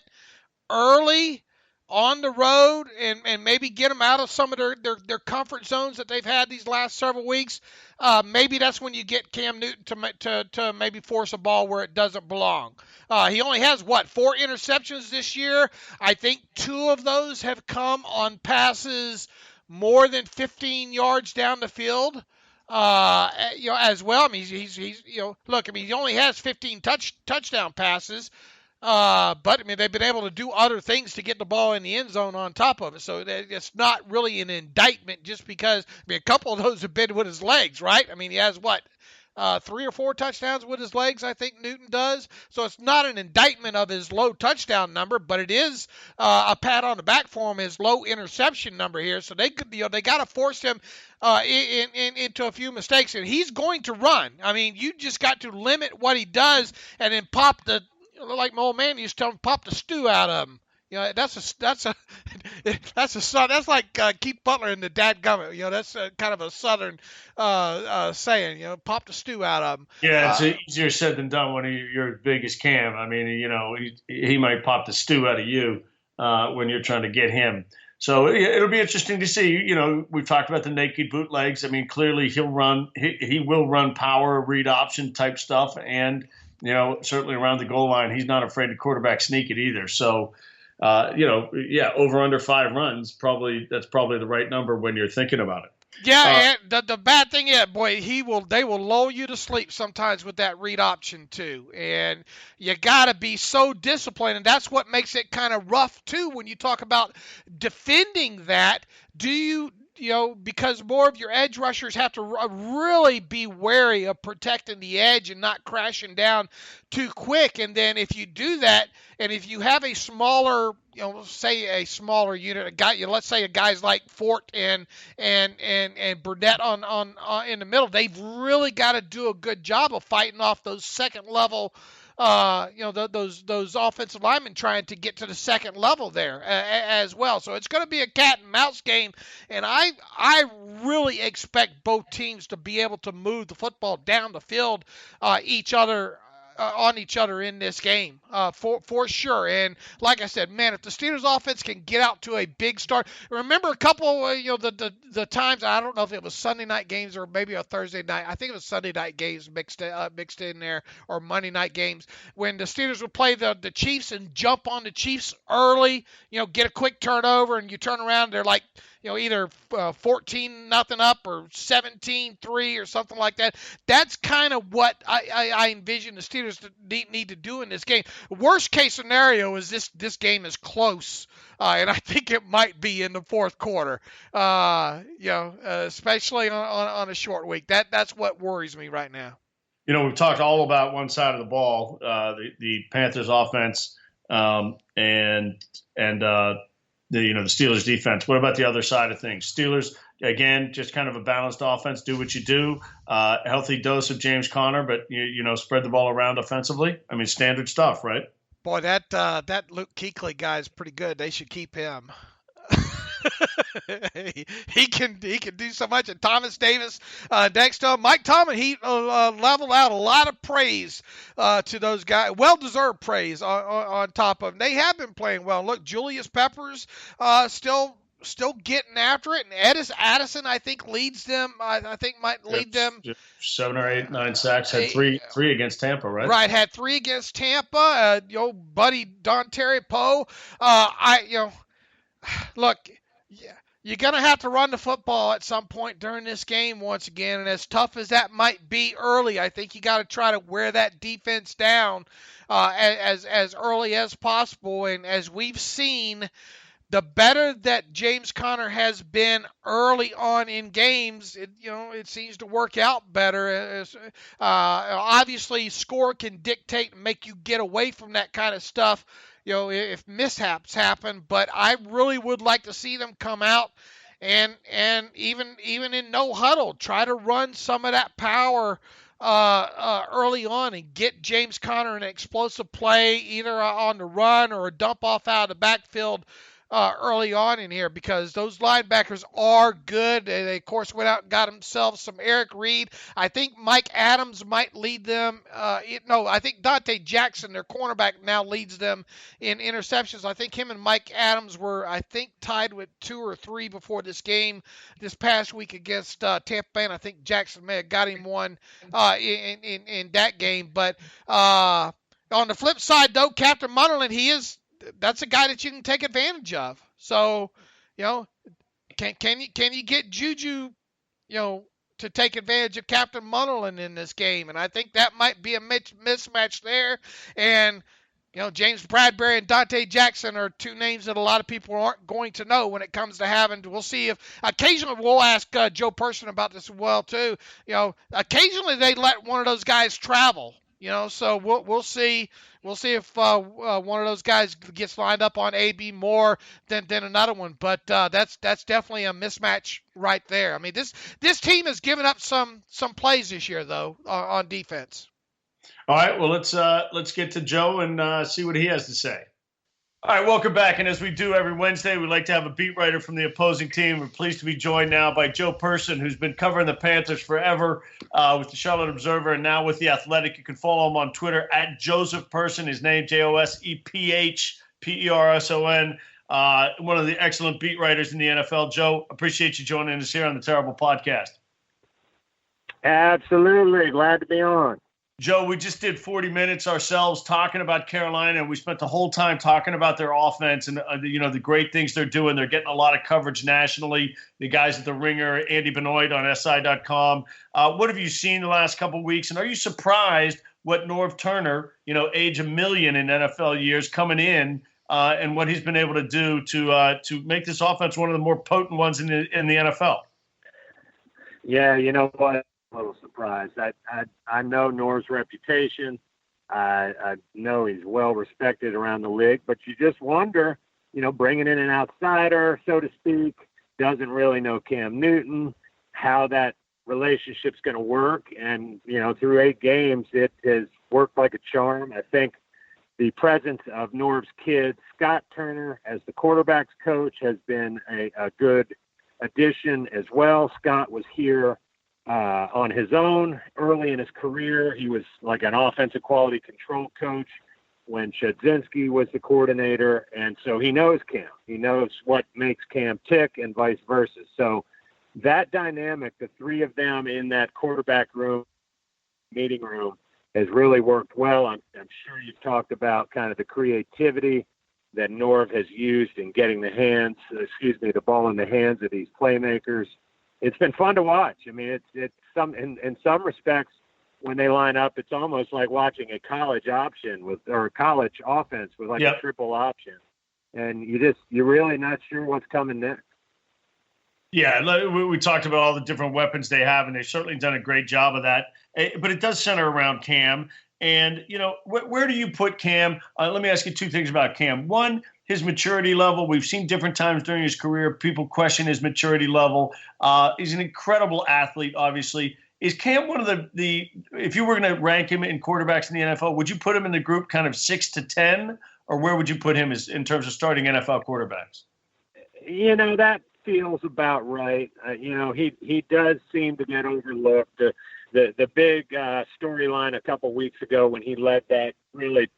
early on the road, and maybe get them out of some of their comfort zones that they've had these last several weeks. Maybe that's when you get Cam Newton to maybe force a ball where it doesn't belong. He only has 4 interceptions this year. I think 2 of those have come on passes more than 15 yards down the field. As well. I mean, he only has 15 touchdown passes. But they've been able to do other things to get the ball in the end zone on top of it. So it's not really an indictment just because, a couple of those have been with his legs, right? He has 3 or 4 touchdowns with his legs, I think Newton does. So it's not an indictment of his low touchdown number, but it is a pat on the back for him, his low interception number here. So they got to force him into a few mistakes, and he's going to run. You just got to limit what he does and then pop like my old man used to tell him, pop the stew out of him. That's like Keith Butler in the Dadgummit. That's kind of a Southern saying. Pop the stew out of him. Yeah, it's easier said than done when you're as big as Cam. He might pop the stew out of you when you're trying to get him. So it'll be interesting to see. We've talked about the naked bootlegs. Clearly he'll run. He will run power, read option type stuff, and certainly around the goal line, he's not afraid to quarterback sneak it either. So, over under 5 runs, that's probably the right number when you're thinking about it. Yeah, and the bad thing is, boy, they will lull you to sleep sometimes with that read option too. And you got to be so disciplined, and that's what makes it kind of rough too when you talk about defending that. Because more of your edge rushers have to really be wary of protecting the edge and not crashing down too quick. And then if you do that, and if you have a smaller, say a smaller unit, let's say a guys like Fort and Burnett on in the middle, they've really got to do a good job of fighting off those second level. Those offensive linemen trying to get to the second level there as well. So it's going to be a cat and mouse game, and I really expect both teams to be able to move the football down the field on each other in this game for sure. And like I said, man, if the Steelers offense can get out to a big start, remember a couple the times, I don't know if it was Sunday night games or maybe a Thursday night, I think it was Sunday night games mixed in there, or Monday night games, when the Steelers would play the Chiefs and jump on the Chiefs early, get a quick turnover, and you turn around, they're like either 14-0 up or 17-3 or something like that. That's kind of what I envision the Steelers need to do in this game. Worst case scenario is this game is close, and I think it might be in the fourth quarter. Especially on a short week. That's what worries me right now. We've talked all about one side of the ball, the Panthers offense, and the Steelers defense. What about the other side of things? Steelers, again, just kind of a balanced offense. Do what you do. Healthy dose of James Conner, but spread the ball around offensively. Standard stuff, right? Boy, that Luke Kuechly guy is pretty good. They should keep him. he can do so much. And Thomas Davis next to him. Mike Tomlin, he leveled out a lot of praise to those guys. Well-deserved praise on top of them. They have been playing well. Look, Julius Peppers still still getting after it. And Addison, I think, leads them. I think might lead them. 7 or 8, 9 sacks. Had three against Tampa, right? Right, had 3 against Tampa. Your buddy Don Terry Poe. Look, you're going to have to run the football at some point during this game once again. And as tough as that might be early, I think you got to try to wear that defense down as early as possible. And as we've seen, the better that James Conner has been early on in games, it seems to work out better. Obviously, score can dictate and make you get away from that kind of stuff, if mishaps happen. But I really would like to see them come out and even in no huddle, try to run some of that power early on and get James Conner an explosive play, either on the run or a dump off out of the backfield early on in here, because those linebackers are good. They, of course, went out and got themselves some Eric Reed. I think Mike Adams might lead them. I think Dante Jackson, their cornerback, now leads them in interceptions. I think him and Mike Adams were, tied with 2 or 3 before this game this past week against Tampa Bay, and I think Jackson may have got him one in that game. But on the flip side, though, Captain Munnerlyn, that's a guy that you can take advantage of. So, can you get Juju, to take advantage of Captain Munnerlyn in this game? And I think that might be a mismatch there. And, James Bradbury and Dante Jackson are 2 names that a lot of people aren't going to know when it comes to having. We'll see if occasionally we'll ask Joe Person about this as well too. Occasionally they let one of those guys travel. So we'll see. We'll see if one of those guys gets lined up on AB more than another one. But that's definitely a mismatch right there. I mean, this team has given up some plays this year, though, on defense. All right, well, let's get to Joe and see what he has to say. All right, welcome back. And as we do every Wednesday, we like to have a beat writer from the opposing team. We're pleased to be joined now by Joe Person, who's been covering the Panthers forever with the Charlotte Observer and now with The Athletic. You can follow him on Twitter at Joseph Person, his name JOSEPHPERSON. One of the excellent beat writers in the NFL. Joe, appreciate you joining us here on the Terrible Podcast. Absolutely. Glad to be on. Joe, we just did 40 minutes ourselves talking about Carolina, and we spent the whole time talking about their offense and the great things they're doing. They're getting a lot of coverage nationally. The guys at the Ringer, Andy Benoit on SI.com. What have you seen the last couple of weeks, and are you surprised what Norv Turner, age 1 million in NFL years, coming in and what he's been able to do to make this offense one of the more potent ones in the NFL? Yeah, you know what? A little surprised. I know Norv's reputation. I know he's well respected around the league, but you just wonder, bringing in an outsider, so to speak, doesn't really know Cam Newton, how that relationship's going to work. And, through 8 games, it has worked like a charm. I think the presence of Norv's kid, Scott Turner, as the quarterback's coach has been a good addition as well. Scott was here on his own early in his career. He was like an offensive quality control coach when Chudzinski was the coordinator. And so he knows Cam. He knows what makes Cam tick and vice versa. So that dynamic, the 3 of them in that quarterback room, meeting room, has really worked well. I'm sure you've talked about kind of the creativity that Norv has used in getting the ball in the hands of these playmakers. It's been fun to watch. I mean, it's in some respects, when they line up, it's almost like watching a college option or a college offense with a triple option. And you're really not sure what's coming next. Yeah, we talked about all the different weapons they have, and they've certainly done a great job of that. But it does center around Cam. And, where do you put Cam? Let me ask you 2 things about Cam. One, his maturity level. We've seen different times during his career, people question his maturity level. He's an incredible athlete, obviously. Is Cam one of the if you were going to rank him in quarterbacks in the NFL, would you put him in the group kind of 6 to 10? Or where would you put him in terms of starting NFL quarterbacks? That feels about right. He does seem to get overlooked. The big storyline a couple weeks ago when he led that really,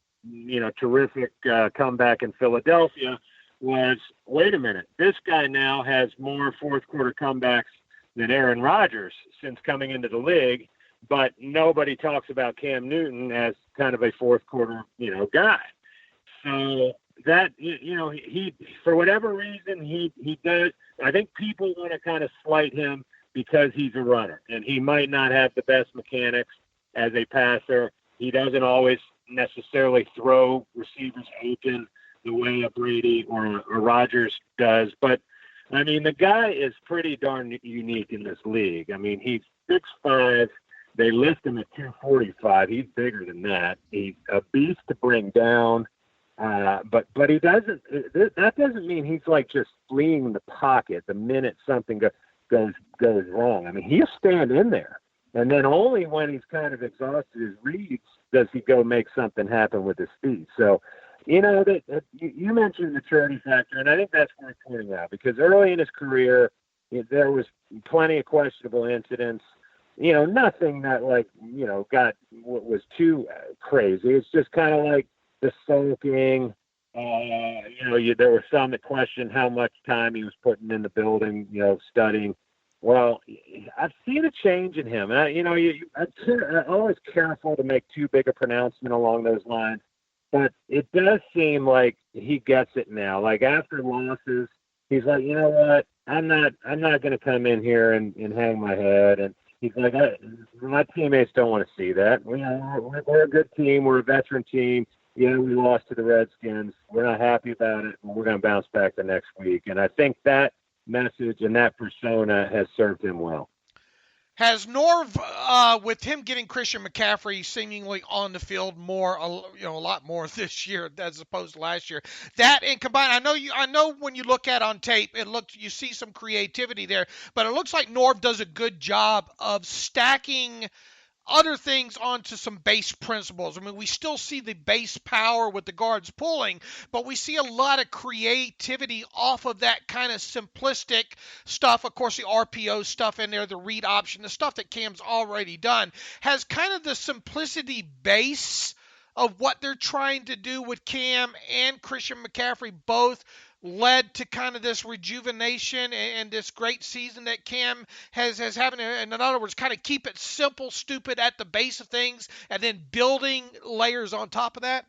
terrific comeback in Philadelphia was, wait a minute, this guy now has more fourth quarter comebacks than Aaron Rodgers since coming into the league, but nobody talks about Cam Newton as kind of a fourth quarter, guy. So that, he for whatever reason, he does. I think people want to kind of slight him because he's a runner, and he might not have the best mechanics as a passer. He doesn't always necessarily throw receivers open the way a Brady or a Rodgers does. But, I mean, the guy is pretty darn unique in this league. I mean, he's 6'5". They list him at 245. He's bigger than that. He's a beast to bring down. But he doesn't – that doesn't mean he's like just fleeing the pocket the minute something goes wrong. I mean, he'll stand in there. And then only when he's kind of exhausted his reads does he go make something happen with his feet. So, you mentioned the maturity factor, and I think that's worth pointing out because early in his career, there was plenty of questionable incidents. Nothing that was too crazy. It's just kind of like the sulking. There were some that questioned how much time he was putting in the building, studying. Well, I've seen a change in him. And I'm always careful to make too big a pronouncement along those lines. But it does seem like he gets it now. Like after losses, he's like, you know what? I'm not going to come in here and hang my head. And he's like, my teammates don't want to see that. We're a good team. We're a veteran team. We lost to the Redskins. We're not happy about it. We're going to bounce back the next week. And I think that message and that persona has served him well. Has Norv, with him getting Christian McCaffrey seemingly on the field more, a lot more this year as opposed to last year, that and combined, I know when you look at on tape, you see some creativity there, but it looks like Norv does a good job of stacking other things onto some base principles. I mean, we still see the base power with the guards pulling, but we see a lot of creativity off of that kind of simplistic stuff. Of course, the RPO stuff in there, the read option, the stuff that Cam's already done, has kind of the simplicity base of what they're trying to do with Cam and Christian McCaffrey both led to kind of this rejuvenation and this great season that Cam has having, and in other words, kind of keep it simple, stupid at the base of things, and then building layers on top of that?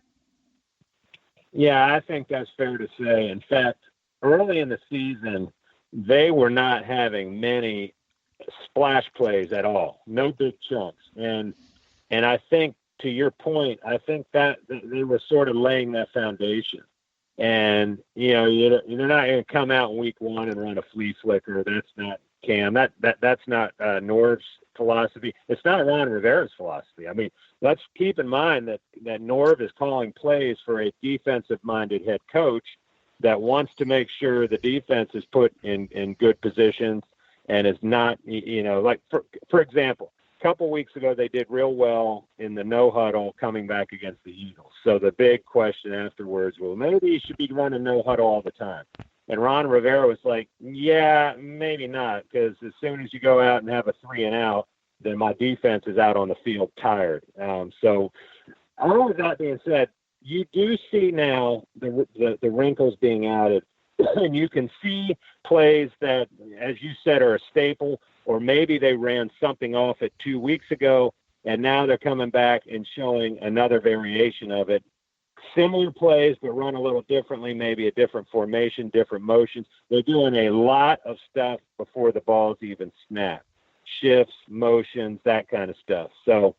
Yeah, I think that's fair to say. In fact, early in the season, they were not having many splash plays at all, no big chunks. And I think, to your point, I think that they were sort of laying that foundation. And, you're not going to come out in week one and run a flea flicker. That's not Cam. That's not Norv's philosophy. It's not Ron Rivera's philosophy. I mean, let's keep in mind that Norv is calling plays for a defensive-minded head coach that wants to make sure the defense is put in good positions and is not, like, for example, a couple weeks ago, they did real well in the no huddle coming back against the Eagles. So the big question afterwards, well, maybe you should be running no huddle all the time. And Ron Rivera was like, yeah, maybe not, because as soon as you go out and have a 3-and-out, then my defense is out on the field tired. So all of that being said, you do see now the wrinkles being added, and you can see plays that, as you said, are a staple, or maybe they ran something off it 2 weeks ago, and now they're coming back and showing another variation of it. Similar plays, but run a little differently, maybe a different formation, different motions. They're doing a lot of stuff before the ball's even snapped. Shifts, motions, that kind of stuff. So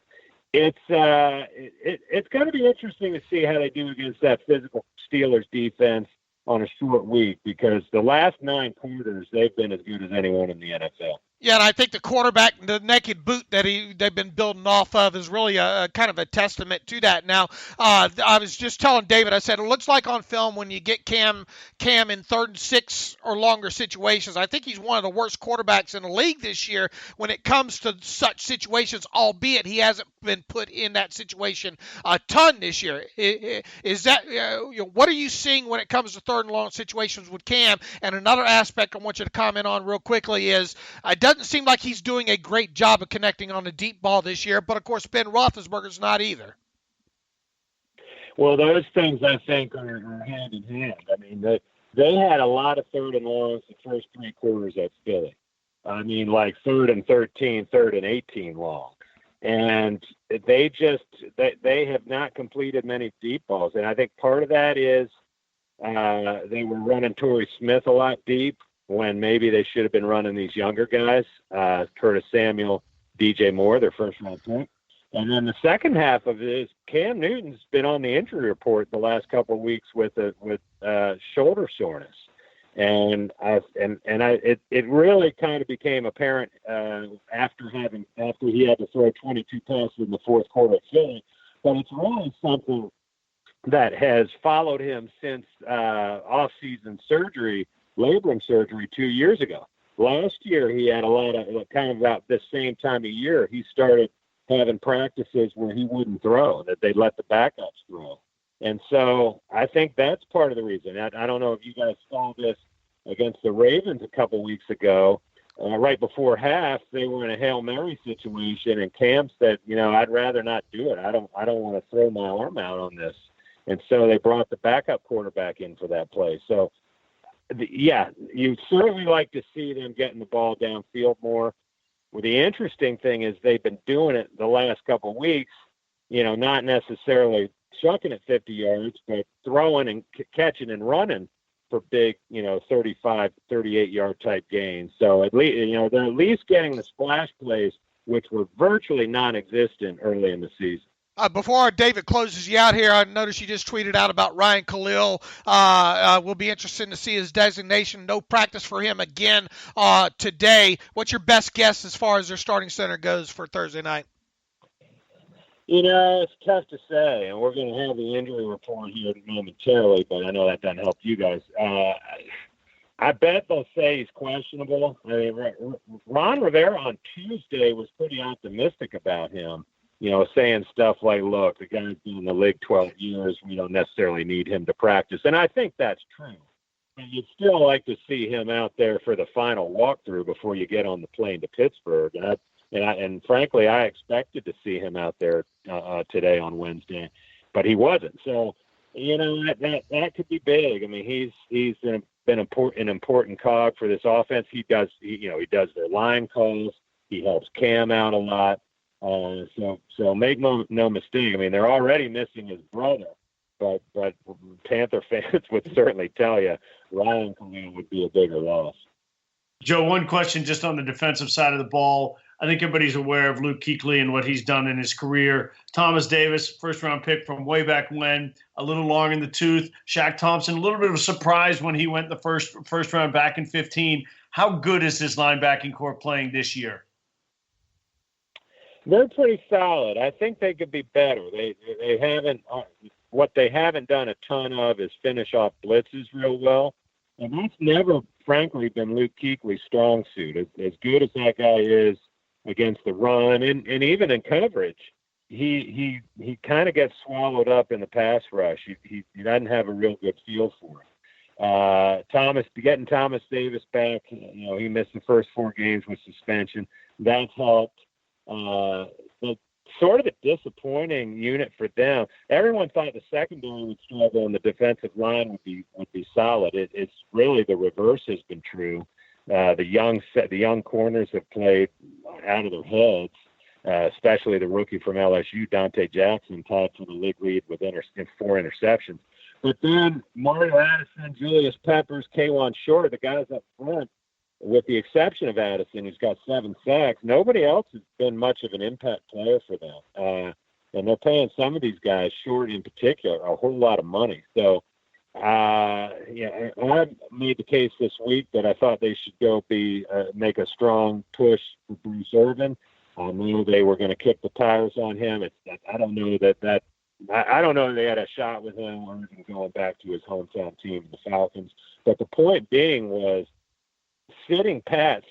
it's going to be interesting to see how they do against that physical Steelers defense on a short week, because the last 9 quarters, they've been as good as anyone in the NFL. Yeah, and I think the quarterback, the naked boot that they've been building off of is really a kind of a testament to that. Now, I was just telling David, I said, it looks like on film when you get Cam in 3rd and 6 or longer situations, I think he's one of the worst quarterbacks in the league this year when it comes to such situations, albeit he hasn't been put in that situation a ton this year. Is that, what are you seeing when it comes to 3rd and long situations with Cam? And another aspect I want you to comment on real quickly is, doesn't seem like he's doing a great job of connecting on the deep ball this year, but of course Ben Roethlisberger's not either. Well, those things I think are hand in hand. I mean, they had a lot of 3rd and longs the first 3 quarters at Philly. I mean, like 3rd and 13, 3rd and 18 long. And they have not completed many deep balls. And I think part of that is they were running Torrey Smith a lot deep when maybe they should have been running these younger guys, Curtis Samuel, DJ Moore, their first-round pick. And then the second half of it is Cam Newton's been on the injury report the last couple of weeks with shoulder soreness. And it really kind of became apparent after he had to throw 22 passes in the fourth quarter at Philly. But it's really something that has followed him since off-season surgery, laboring surgery 2 years ago. Last year, he had a lot of kind of about this same time of year, he started having practices where he wouldn't throw, that they let the backups throw. And so I think that's part of the reason. I don't know if you guys saw this against the Ravens a couple weeks ago. Right before half, they were in a Hail Mary situation, and Cam said, I'd rather not do it. I don't want to throw my arm out on this. And so they brought the backup quarterback in for that play. So, you'd certainly like to see them getting the ball downfield more. Well, the interesting thing is they've been doing it the last couple of weeks, not necessarily chucking it 50 yards, but throwing and catching and running for big, 35, 38-yard type gains. So at least, they're at least getting the splash plays, which were virtually non-existent early in the season. Before David closes you out here, I noticed you just tweeted out about Ryan Khalil. We'll be interested to see his designation. No practice for him again today. What's your best guess as far as their starting center goes for Thursday night? It's tough to say, and we're going to have the injury report here momentarily, but I know that doesn't help you guys. I bet they'll say he's questionable. I mean, Ron Rivera on Tuesday was pretty optimistic about him. Saying stuff like, look, the guy's been in the league 12 years. We don't necessarily need him to practice. And I think that's true. But you'd still like to see him out there for the final walkthrough before you get on the plane to Pittsburgh. And frankly, I expected to see him out there today on Wednesday, but he wasn't. So, that could be big. I mean, he's been an important cog for this offense. He does their line calls. He helps Cam out a lot. So make no mistake. I mean, they're already missing his brother, but Panther fans would certainly tell you Ryan Khalil would be a bigger loss. Joe, one question just on the defensive side of the ball. I think everybody's aware of Luke Kuechly and what he's done in his career. Thomas Davis, first-round pick from way back when, a little long in the tooth. Shaq Thompson, a little bit of a surprise when he went the first round back in 2015. How good is this linebacking core playing this year? They're pretty solid. I think they could be better. They haven't what they haven't done a ton of is finish off blitzes real well, and that's never, frankly, been Luke Kuechly's strong suit. As good as that guy is against the run and even in coverage, he kind of gets swallowed up in the pass rush. He doesn't have a real good feel for it. Getting Thomas Davis back, he missed the first 4 games with suspension. That's helped. Sort of a disappointing unit for them. Everyone thought the secondary would struggle and the defensive line would be solid. It's really the reverse has been true. The young corners have played out of their heads, especially the rookie from LSU, Dante Jackson, tied for the league lead with 4 interceptions. But then Mario Addison, Julius Peppers, K'Wan Short, the guys up front, with the exception of Addison, who's got 7 sacks, nobody else has been much of an impact player for them. And they're paying some of these guys, Short in particular, a whole lot of money. So, I made the case this week that I thought they should go make a strong push for Bruce Irvin. I knew they were going to kick the tires on him. I don't know that I don't know if they had a shot with him or even going back to his hometown team, the Falcons. But the point being was, standing pat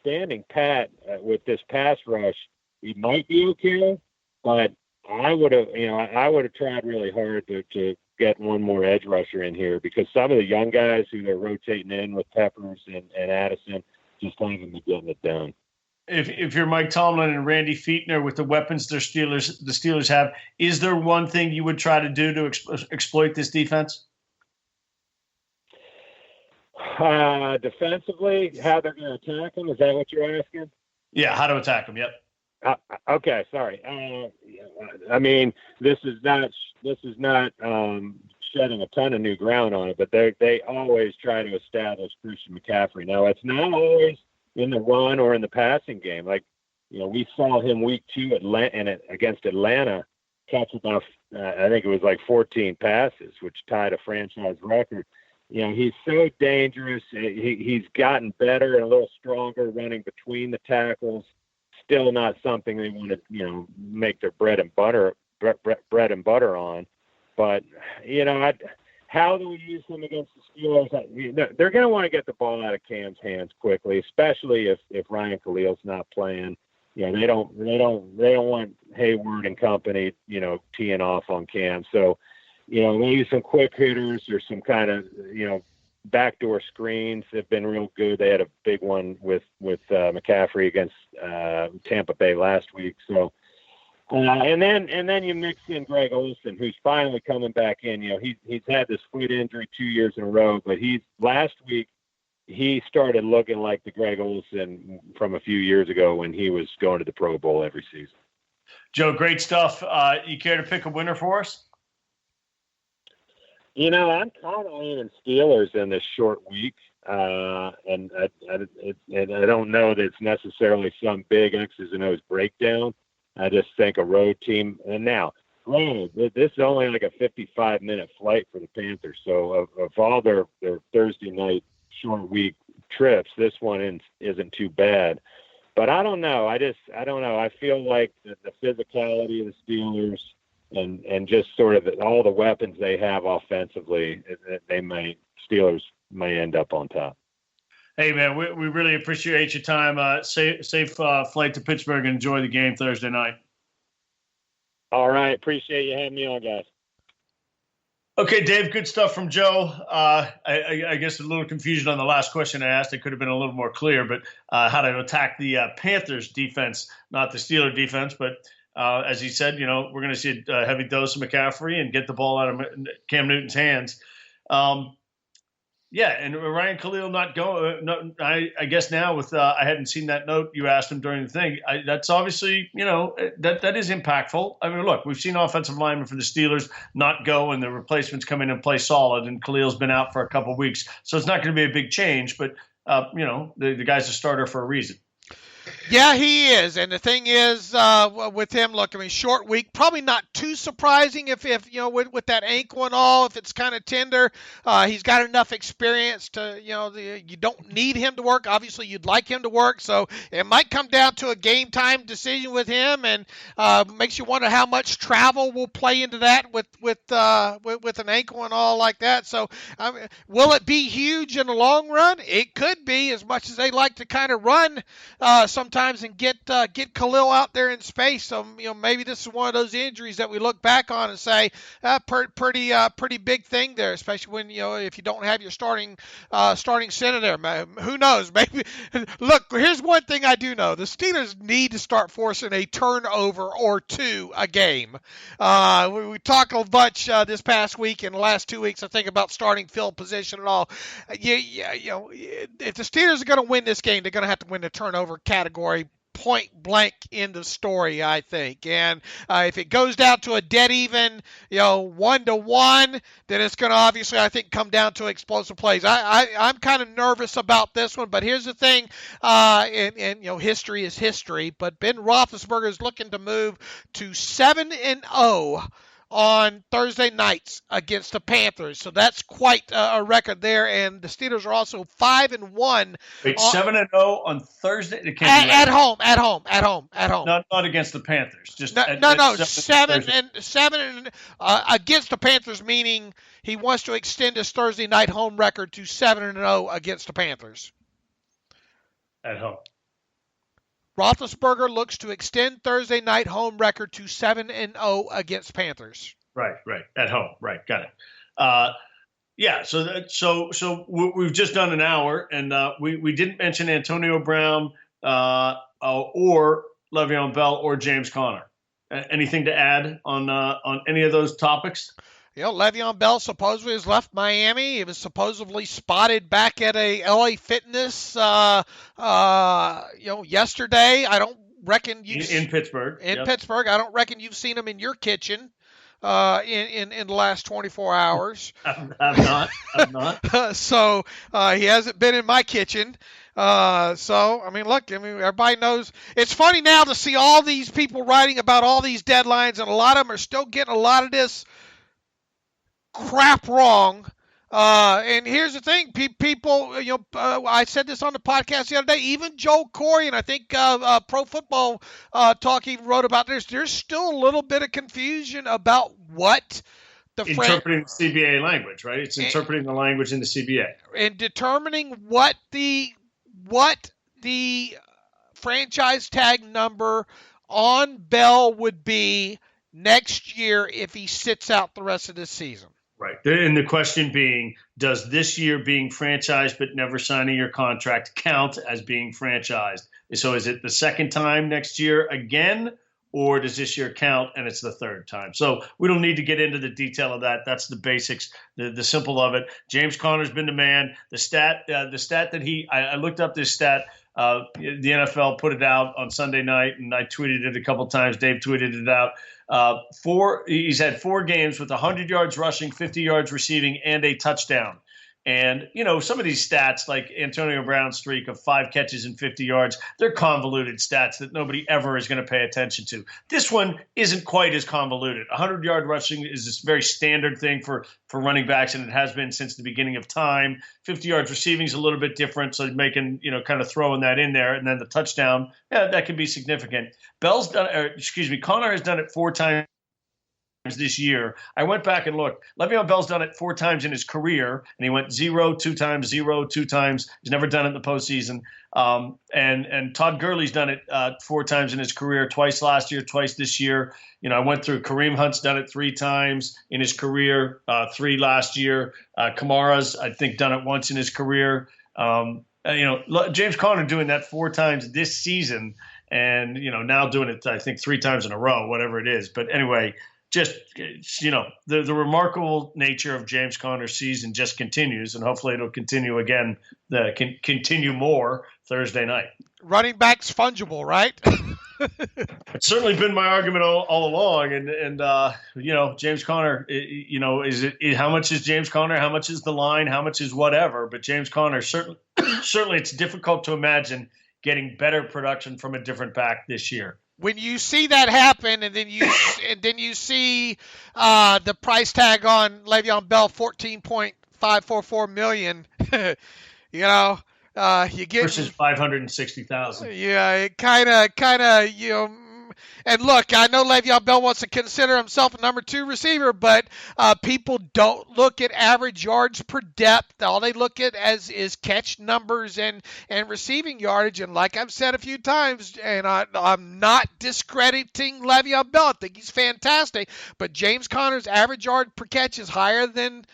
with this pass rush, he might be okay, but I would have tried really hard to get one more edge rusher in here because some of the young guys who they're rotating in with Peppers and Addison just haven't been getting it done. If you're Mike Tomlin and Randy Fichtner with the weapons the Steelers have, is there one thing you would try to do to exploit this defense? Defensively, how they're going to attack him? Is that what you're asking? Yeah, how to attack him. Yep. Okay, sorry. I mean, this is not shedding a ton of new ground on it, but they always try to establish Christian McCaffrey. Now, it's not always in the run or in the passing game. Like, we saw him week 2 against Atlanta catch about, I think it was like 14 passes, which tied a franchise record. He's so dangerous. He's gotten better and a little stronger running between the tackles. Still not something they want to, make their bread and butter on. But, how do we use him against the Steelers? They're going to want to get the ball out of Cam's hands quickly, especially if Ryan Khalil's not playing. They don't want Hayward and company, teeing off on Cam. So, maybe some quick hitters or some kind of, backdoor screens have been real good. They had a big one with McCaffrey against Tampa Bay last week. So, and then you mix in Greg Olsen, who's finally coming back in. He's had this foot injury 2 years in a row, but last week he started looking like the Greg Olsen from a few years ago when he was going to the Pro Bowl every season. Joe, great stuff. You care to pick a winner for us? I'm kind of leaning Steelers in this short week, and I don't know that it's necessarily some big X's and O's breakdown. I just think a road team. And now, granted, this is only like a 55-minute flight for the Panthers. So of all their Thursday night short week trips, this one isn't too bad. But I don't know. I don't know. I feel like the physicality of the Steelers and just sort of all the weapons they have offensively, Steelers may end up on top. Hey, man, we really appreciate your time. Safe flight to Pittsburgh and enjoy the game Thursday night. All right. Appreciate you having me on, guys. Okay, Dave, good stuff from Joe. I guess a little confusion on the last question I asked. It could have been a little more clear, but how to attack the Panthers defense, not the Steelers defense. But as he said, we're going to see a heavy dose of McCaffrey and get the ball out of Cam Newton's hands. Yeah, and Ryan Khalil not going. No, I guess now with I hadn't seen that note you asked him during the thing. That's obviously that is impactful. I mean, look, we've seen offensive linemen for the Steelers not go, and the replacements come in and play solid. And Khalil's been out for a couple of weeks, so it's not going to be a big change. But the guy's a starter for a reason. Yeah, he is. And the thing is, with him, look, I mean, short week, probably not too surprising if with that ankle and all, if it's kind of tender. He's got enough experience to, you don't need him to work. Obviously, you'd like him to work. So it might come down to a game time decision with him, and makes you wonder how much travel will play into that with an ankle and all like that. So will it be huge in the long run? It could be, as much as they like to kind of run sometimes and get Khalil out there in space. So maybe this is one of those injuries that we look back on and say pretty big thing there, especially when if you don't have your starting center there. Who knows? Maybe look. Here's one thing I do know: the Steelers need to start forcing a turnover or two a game. We talked a bunch this past week and the last 2 weeks, I think, about starting field position and all. If the Steelers are going to win this game, they're going to have to win the turnover category, point blank in the story, I think. And if it goes down to a dead even, 1-1, then it's going to obviously, I think, come down to explosive plays. I'm kind of nervous about this one, but here's the thing, and history is history, but Ben Roethlisberger is looking to move to 7-0 on Thursday nights against the Panthers. So that's quite a record there. And the Steelers are also 5-1. Wait, 7-0 on Thursday? At home. Not against the Panthers. Just seven against the Panthers, meaning he wants to extend his Thursday night home record to 7-0 against the Panthers. At home. Roethlisberger looks to extend Thursday night home record to 7-0 against Panthers. Right. At home. Right. Got it. Yeah. So we've just done an hour, and we didn't mention Antonio Brown or Le'Veon Bell or James Conner. Anything to add on any of those topics? Le'Veon Bell supposedly has left Miami. He was supposedly spotted back at a LA Fitness, yesterday. I don't reckon in Pittsburgh. In Pittsburgh, I don't reckon you've seen him in your kitchen in the last 24 hours. I'm not. So he hasn't been in my kitchen. Everybody knows. It's funny now to see all these people writing about all these deadlines, and a lot of them are still getting a lot of this crap wrong. And here's the thing, people, I said this on the podcast the other day, even Joe Corey, and I think Pro Football Talk even wrote about this, there's still a little bit of confusion about what interpreting the CBA language, right? It's interpreting the language in the CBA. And determining what the franchise tag number on Bell would be next year if he sits out the rest of this season. Right. And the question being, does this year being franchised but never signing your contract count as being franchised? So is it the second time next year again, or does this year count and it's the third time? So we don't need to get into the detail of that. That's the basics, the simple of it. James Conner's been the man. The stat that I looked up this stat. The NFL put it out on Sunday night, and I tweeted it a couple times. Dave tweeted it out. He's had 4 games with 100 yards rushing, 50 yards receiving, and a touchdown. And, some of these stats, like Antonio Brown's streak of 5 catches and 50 yards, they're convoluted stats that nobody ever is going to pay attention to. This one isn't quite as convoluted. 100-yard rushing is this very standard thing for running backs, and it has been since the beginning of time. 50 yards receiving is a little bit different, so making, kind of throwing that in there. And then the touchdown, that can be significant. Conner has done it 4 times this year. I went back and looked. Le'Veon Bell's done it 4 times in his career, and he went 0 2 times, 0 2 times. He's never done it in the postseason. And Todd Gurley's done it 4 times in his career, twice last year, twice this year. I went through Kareem Hunt's done it 3 times in his career, 3 last year. Kamara's, I think, done it once in his career. James Conner doing that 4 times this season, and now doing it, I think, 3 times in a row, whatever it is. But anyway, just, the remarkable nature of James Conner's season just continues, and hopefully it'll continue again, continue more Thursday night. Running back's fungible, right? It's certainly been my argument all along. And James Conner, how much is James Conner? How much is the line? How much is whatever? But James Conner, certainly it's difficult to imagine getting better production from a different back this year. When you see that happen, and then you see the price tag on Le'Veon Bell, $14.544 million, you get versus $560,000. Yeah, it kind of And look, I know Le'Veon Bell wants to consider himself a number 2 receiver, but people don't look at average yards per depth. All they look at is catch numbers and receiving yardage. And like I've said a few times, and I'm not discrediting Le'Veon Bell. I think he's fantastic. But James Conner's average yard per catch is higher than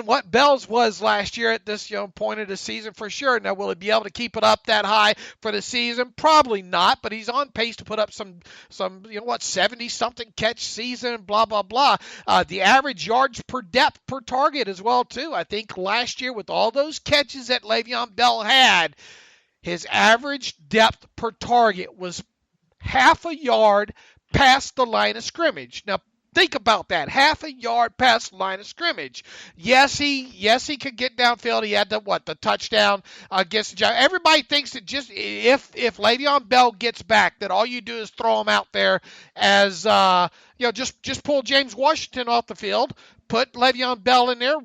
what Bell's was last year at this point of the season for sure. Now, will he be able to keep it up that high for the season? Probably not, but he's on pace to put up some 70-something catch season, blah, blah, blah. The average yards per depth per target as well, too. I think last year with all those catches that Le'Veon Bell had, his average depth per target was half a yard past the line of scrimmage. Now, think about that. Half a yard past the line of scrimmage. Yes, he could get downfield. He had the touchdown against the Giants. Everybody thinks that just if Le'Veon Bell gets back, that all you do is throw him out there as just pull James Washington off the field, put Le'Veon Bell in there,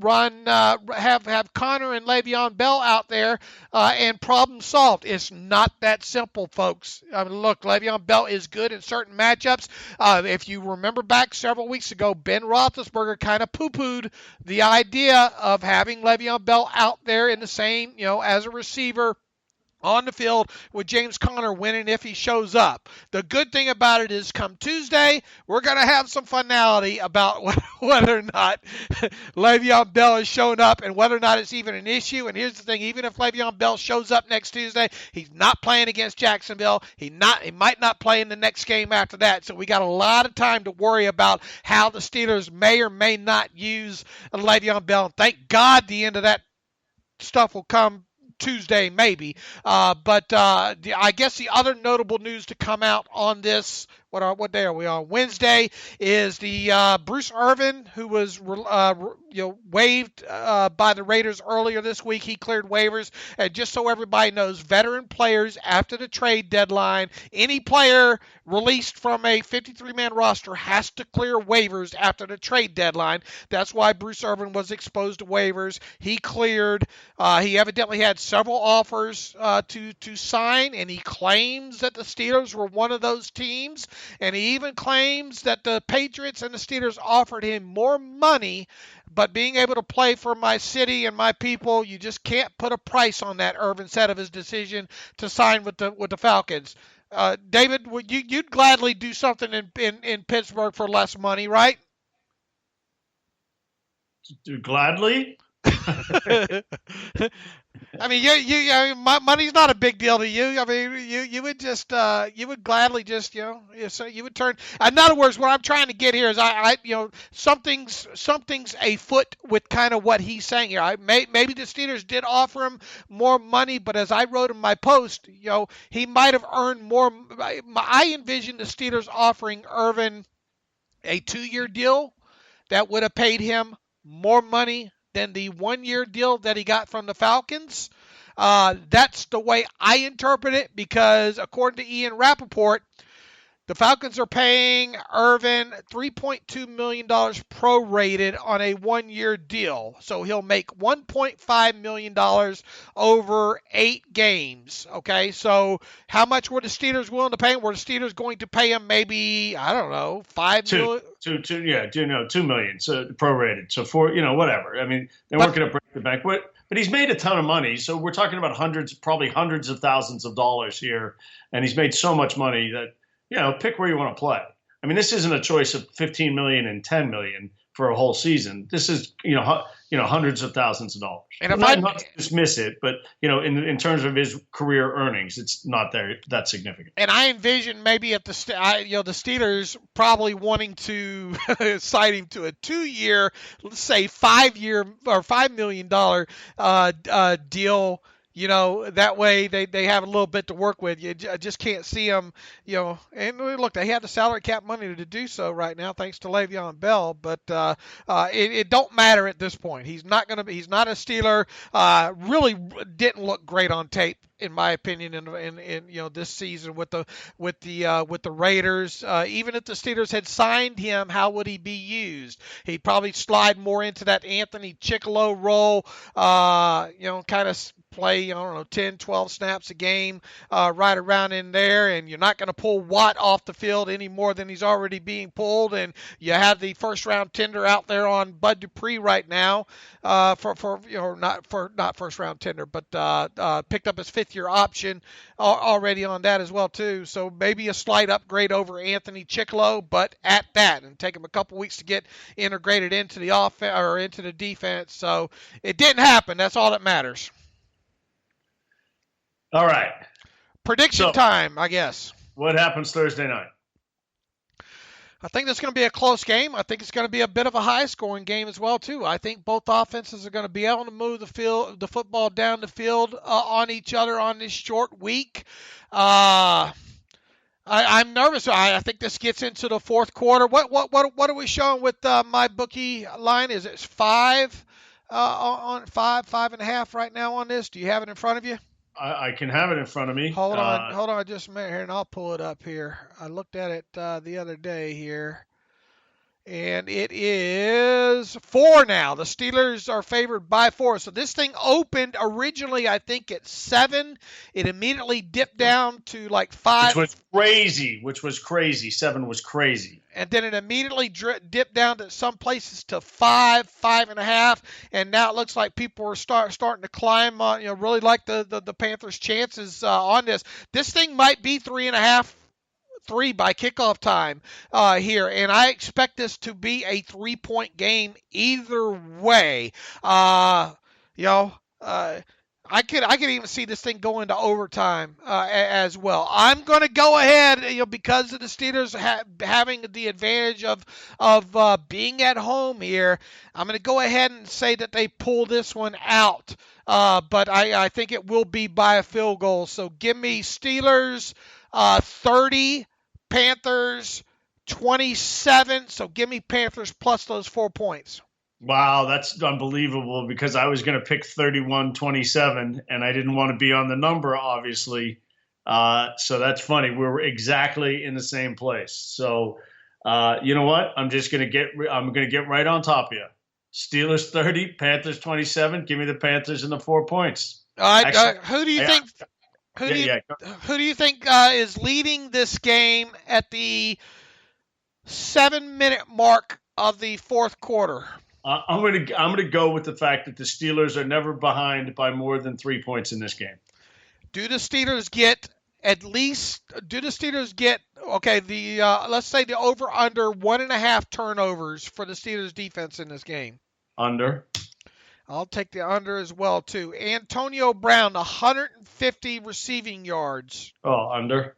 have Conner and Le'Veon Bell out there, and problem solved. It's not that simple, folks. I mean, look, Le'Veon Bell is good in certain matchups. If you remember back several weeks ago, Ben Roethlisberger kind of poo-pooed the idea of having Le'Veon Bell out there in the same, as a receiver on the field with James Conner winning if he shows up. The good thing about it is come Tuesday, we're going to have some finality about whether or not Le'Veon Bell has shown up and whether or not it's even an issue. And here's the thing, even if Le'Veon Bell shows up next Tuesday, he's not playing against Jacksonville. He might not play in the next game after that. So we got a lot of time to worry about how the Steelers may or may not use Le'Veon Bell. And thank God the end of that stuff will come Tuesday, maybe. But I guess the other notable news to come out on this, what day are we on? Wednesday, is the Bruce Irvin, who was waived by the Raiders earlier this week. He cleared waivers. And just so everybody knows, veteran players after the trade deadline, any player released from a 53-man roster has to clear waivers after the trade deadline. That's why Bruce Irvin was exposed to waivers. He cleared. He evidently had several offers to sign, and he claims that the Steelers were one of those teams. And he even claims that the Patriots and the Steelers offered him more money, but being able to play for my city and my people, you just can't put a price on that, Irvin said of his decision to sign with the Falcons. David, you'd gladly do something in Pittsburgh for less money, right? Gladly? I mean, money's not a big deal to you. I mean, you would just, you would gladly just, so you would turn. In other words, what I'm trying to get here is, something's afoot with kind of what he's saying here. Maybe the Steelers did offer him more money, but as I wrote in my post, he might have earned more. I envision the Steelers offering Irvin a 2-year deal that would have paid him more money than the 1-year deal that he got from the Falcons. That's the way I interpret it, because according to Ian Rappaport, the Falcons are paying Irvin $3.2 million prorated on a 1-year deal. So he'll make $1.5 million over 8 games. Okay, so how much were the Steelers willing to pay him? Were the Steelers going to pay him maybe, I don't know, $5 million? $2 million, so prorated. So for, whatever. I mean, they weren't going to break the bank. But he's made a ton of money. So we're talking about probably hundreds of thousands of dollars here. And he's made so much money that, pick where you want to play. I mean, this isn't a choice of $15 million and $10 million for a whole season. This is, hundreds of thousands of dollars. And if not to dismiss it, but in terms of his career earnings, it's not that significant. And I envision maybe at the Steelers probably wanting to sign him to a 2-year, let's say 5-year or $5 million deal. That way they have a little bit to work with. You just can't see them, and look, they have the salary cap money to do so right now, thanks to Le'Veon Bell, but it don't matter at this point. He's not a Steeler. Really didn't look great on tape, in my opinion, in this season with the Raiders. Even if the Steelers had signed him, how would he be used? He'd probably slide more into that Anthony Chickalo role, kind of play, 10, 12 snaps a game, right around in there, and you're not going to pull Watt off the field any more than he's already being pulled, and you have the first-round tender out there on Bud Dupree right now, not first-round tender, but picked up his 5th-year option already on that as well, too, so maybe a slight upgrade over Anthony Chickalo, but at that, and take him a couple weeks to get integrated into the offense or into the defense, so it didn't happen. That's all that matters. All right. Prediction time, I guess. What happens Thursday night? I think it's going to be a close game. I think it's going to be a bit of a high-scoring game as well, too. I think both offenses are going to be able to move the football down the field on each other on this short week. I'm nervous. I think this gets into the fourth quarter. What are we showing with my bookie line? Is it 5 on 5.5 right now on this? Do you have it in front of you? I can have it in front of me. Hold on just a minute here, and I'll pull it up here. I looked at it the other day here. And it is 4 now. The Steelers are favored by 4. So this thing opened originally, I think, at 7. It immediately dipped down to like 5. Which was crazy. 7 was crazy. And then it immediately dipped down to some places to 5, 5.5. And now it looks like people are starting to climb, really like the Panthers' chances on this. This thing might be 3.5. 3 by kickoff time here, and I expect this to be a 3-point game either way. I could even see this thing going to overtime as well. I'm going to go ahead, because of the Steelers having the advantage of being at home here. I'm going to go ahead and say that they pull this one out, but I think it will be by a field goal. So give me Steelers 30. Panthers 27, so give me Panthers plus those 4 points. Wow, that's unbelievable because I was going to pick 31-27, and I didn't want to be on the number, obviously. So that's funny. We're exactly in the same place. So you know what? I'm going to get right on top of you. Steelers 30, Panthers 27. Give me the Panthers and the 4 points. All right, who do you think? Who do you think is leading this game at the 7-minute mark of the fourth quarter? I'm gonna go with the fact that the Steelers are never behind by more than 3 points in this game. Do the Steelers get let's say the over under 1.5 turnovers for the Steelers defense in this game? Under. I'll take the under as well, too. Antonio Brown, 150 receiving yards. Oh, under.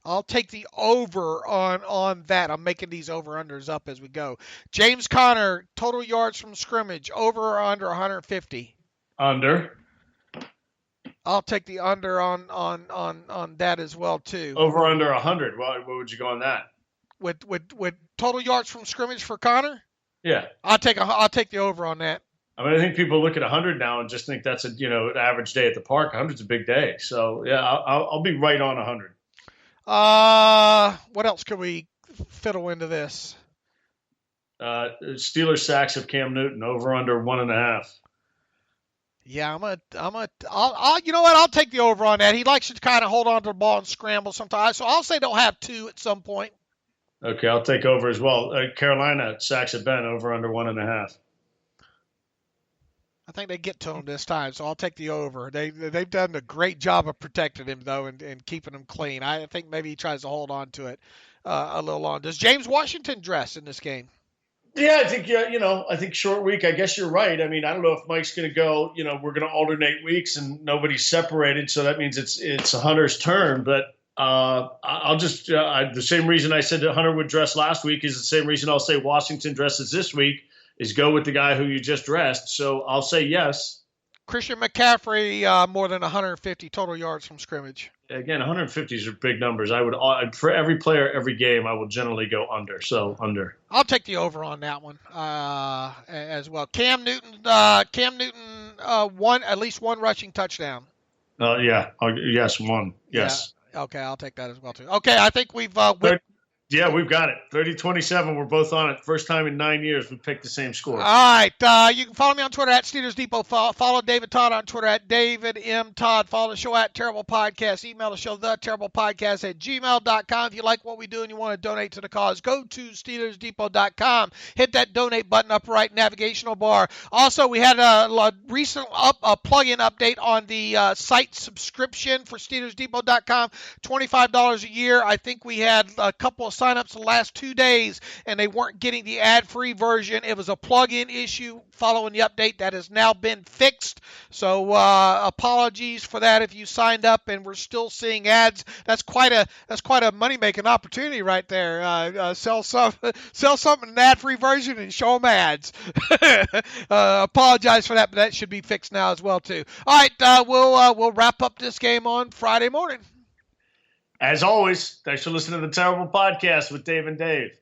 I'll take the over on that. I'm making these over-unders up as we go. James Conner, total yards from scrimmage, over or under 150? Under. I'll take the under on that as well, too. Over under 100. What would you go on that? With total yards from scrimmage for Conner? Yeah. I'll take the over on that. I mean, I think people look at 100 now and just think that's an average day at the park. 100's a big day. So, yeah, I'll be right on 100. What else could we fiddle into this? Steelers sacks of Cam Newton, over under 1.5. Yeah, I'll you know what? I'll take the over on that. He likes to kind of hold on to the ball and scramble sometimes. So I'll say they'll have 2 at some point. Okay, I'll take over as well. Carolina sacks of Ben, over under 1.5. I think they get to him this time, so I'll take the over. They've done a great job of protecting him, though, and keeping him clean. I think maybe he tries to hold on to it a little longer. Does James Washington dress in this game? Yeah, I think I think short week. I guess you're right. I mean, I don't know if Mike's going to go. We're going to alternate weeks, and nobody's separated, so that means it's Hunter's turn. But I'll just the same reason I said that Hunter would dress last week is the same reason I'll say Washington dresses this week. Is go with the guy who you just dressed. So I'll say yes. Christian McCaffrey, more than 150 total yards from scrimmage. Again, 150s are big numbers. I would for every player, every game, I will generally go under. So under. I'll take the over on that one as well. Cam Newton won at least one rushing touchdown. Yeah. Yes, one. Yes. Yeah. Okay, I'll take that as well too. Okay, I think we've Yeah, we've got it. 30-27. We're both on it. First time in 9 years we picked the same score. All right. You can follow me on Twitter at Steelers Depot. Follow David Todd on Twitter at David M. Todd. Follow the show at Terrible Podcast. Email the show, theterriblepodcast@gmail.com. If you like what we do and you want to donate to the cause, go to SteelersDepot.com. Hit that donate button up right navigational bar. Also, we had a recent plug-in update on the site subscription for SteelersDepot.com. $25 a year. I think we had a couple of signups the last 2 days, and they weren't getting the ad-free version. It was a plug-in issue following the update that has now been fixed. So apologies for that if you signed up and we're still seeing ads. That's quite a money-making opportunity right there. Sell something in an ad-free version and show them ads. Apologize for that, but that should be fixed now as well too. All right, we'll wrap up this game on Friday morning. As always, thanks for listening to the Terrible Podcast with Dave and Dave.